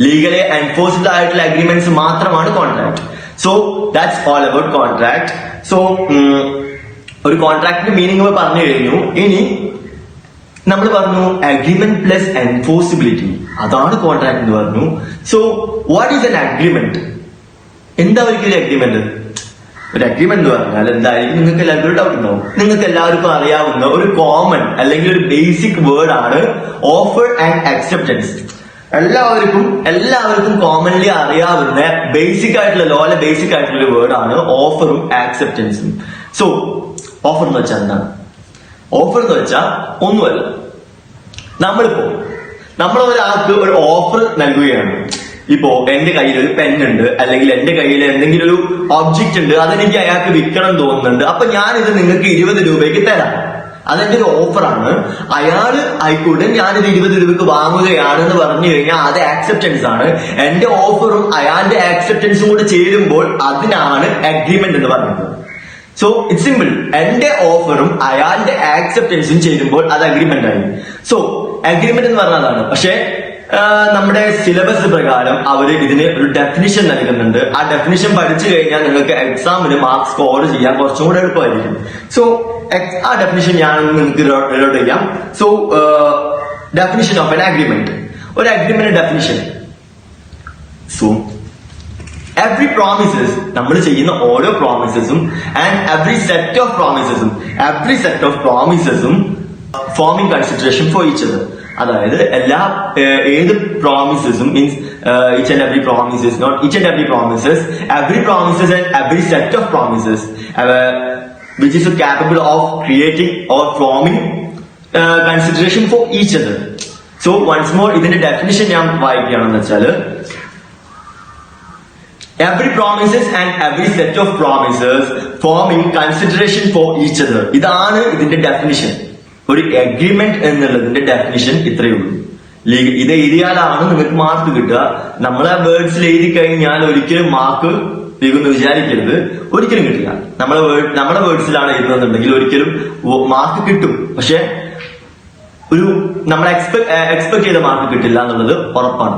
Legally enforceable ആയിട്ടുള്ള അഗ്രിമെന്റ്സ് മാത്രമാണ് contract. So that's all about contract. So ഒരു കോൺട്രാക്ടിന്റെ മീനിങ് പറഞ്ഞു കഴിഞ്ഞു. ഇനി നമ്മൾ പറഞ്ഞു അഗ്രിമെന്റ് പ്ലസ് എൻഫോഴ്സിബിലിറ്റി, അതാണ് കോൺട്രാക്ട് എന്ന് പറഞ്ഞു. So what is an agreement? എന്താ ഒരിക്കലും അഗ്രിമെന്റ്? ഒരു അഗ്രിമെന്റ് എന്ന് പറഞ്ഞാൽ എന്തായിരിക്കും നിങ്ങൾക്ക് എല്ലാവർക്കും ഡൗട്ട് ഉണ്ടാവും. നിങ്ങൾക്ക് എല്ലാവർക്കും അറിയാവുന്ന ഒരു കോമൺ അല്ലെങ്കിൽ ഒരു ബേസിക് വേർഡ് ആണ് ഓഫർ ആൻഡ് അക്സെപ്റ്റൻസ്. എല്ലാവർക്കും കോമൺലി അറിയാവുന്ന ബേസിക് ആയിട്ടുള്ള ലോയിലെ ബേസിക് ആയിട്ടുള്ള ഒരു വേർഡ് ആണ് ഓഫറും ആക്സെപ്റ്റൻസും. സോ ഓഫർ എന്ന് വെച്ചാൽ എന്താണ്? ഓഫർ എന്ന് വെച്ചാൽ ഒന്നുമല്ല, നമ്മൾ ഒരാൾക്ക് ഒരു ഓഫർ നൽകുകയാണ്. ഇപ്പോ എന്റെ കയ്യിൽ ഒരു പെന്നുണ്ട്, അല്ലെങ്കിൽ എന്റെ കയ്യിൽ എന്തെങ്കിലും ഒരു ഒബ്ജക്റ്റ് ഉണ്ട്, അതെനിക്ക് അയാൾക്ക് വിൽക്കണം തോന്നുന്നുണ്ട്. അപ്പൊ ഞാൻ ഇത് നിങ്ങൾക്ക് 20 രൂപയ്ക്ക് തരാം. അതെന്റെ ഒരു ഓഫറാണ്. അയാള് ആയിക്കോട്ടെ ഞാനിത് 20 രൂപയ്ക്ക് വാങ്ങുകയാണെന്ന് പറഞ്ഞു കഴിഞ്ഞാൽ അത് ആക്സെപ്റ്റൻസ് ആണ്. എന്റെ ഓഫറും അയാളുടെ ആക്സെപ്റ്റൻസും കൂടെ ചേരുമ്പോൾ അതിനാണ് അഗ്രിമെന്റ് എന്ന് പറയുന്നത്. So it's simple. എന്റെ ഓഫറും അയാളുടെ ആക്സെപ്റ്റൻസും ചേരുമ്പോൾ അത് അഗ്രിമെന്റ് ആയി. സോ അഗ്രിമെന്റ് എന്ന് പറഞ്ഞതാണ്. പക്ഷെ നമ്മുടെ സിലബസ് പ്രകാരം അവര് ഇതിന് ഒരു ഡെഫിനിഷൻ നൽകുന്നുണ്ട്. ആ ഡെഫിനിഷൻ പഠിച്ചു കഴിഞ്ഞാൽ നിങ്ങൾക്ക് എക്സാമിന് മാർക്ക് സ്കോർ ചെയ്യാൻ കുറച്ചും കൂടെ എളുപ്പമായിരിക്കും. സോ ആ ഡെഫിനിഷൻ ഞാൻ നിങ്ങൾക്ക് റിലോട്ട് ചെയ്യാം. So definition of an agreement. ഒരു agreement definition. So every promises, നമ്മൾ ചെയ്യുന്ന ഓരോ പ്രോമിസസും ആൻഡ് എവറി സെറ്റ് ഓഫ് പ്രോമിസസും forming consideration for each other. അതായത് ഏത് പ്രോമിസസും means each and every promises, not each and every promises, every promises and every set of promises which is capable of creating or forming consideration for each other. So once more ഇതിന്റെ definition ഞാൻ വായിക്കുകയാണെന്ന് വെച്ചാൽ Every promises and every set of promises forming consideration for each other. ഇതാണ് ഇതിന്റെ definition. ഒരു agreement എന്നുള്ളതിന്റെ definition ഇത്രയേ ഉള്ളൂ. ഇത് എഴുതിയാലാണ് നിങ്ങൾക്ക് മാർക്ക് കിട്ടുക. നമ്മളെ വേർഡ്സിൽ എഴുതി കഴിഞ്ഞാൽ ഒരിക്കലും മാർക്ക് എന്ന് വിചാരിക്കരുത്, ഒരിക്കലും കിട്ടില്ല. നമ്മുടെ വേർഡ്സിലാണ് എഴുതുന്നുണ്ടെങ്കിൽ ഒരിക്കലും മാർക്ക് കിട്ടും, പക്ഷെ നമ്മൾ എക്സ്പെക്ട് ചെയ്ത മാർക്ക് കിട്ടില്ല എന്നുള്ളത് ഉറപ്പാണ്.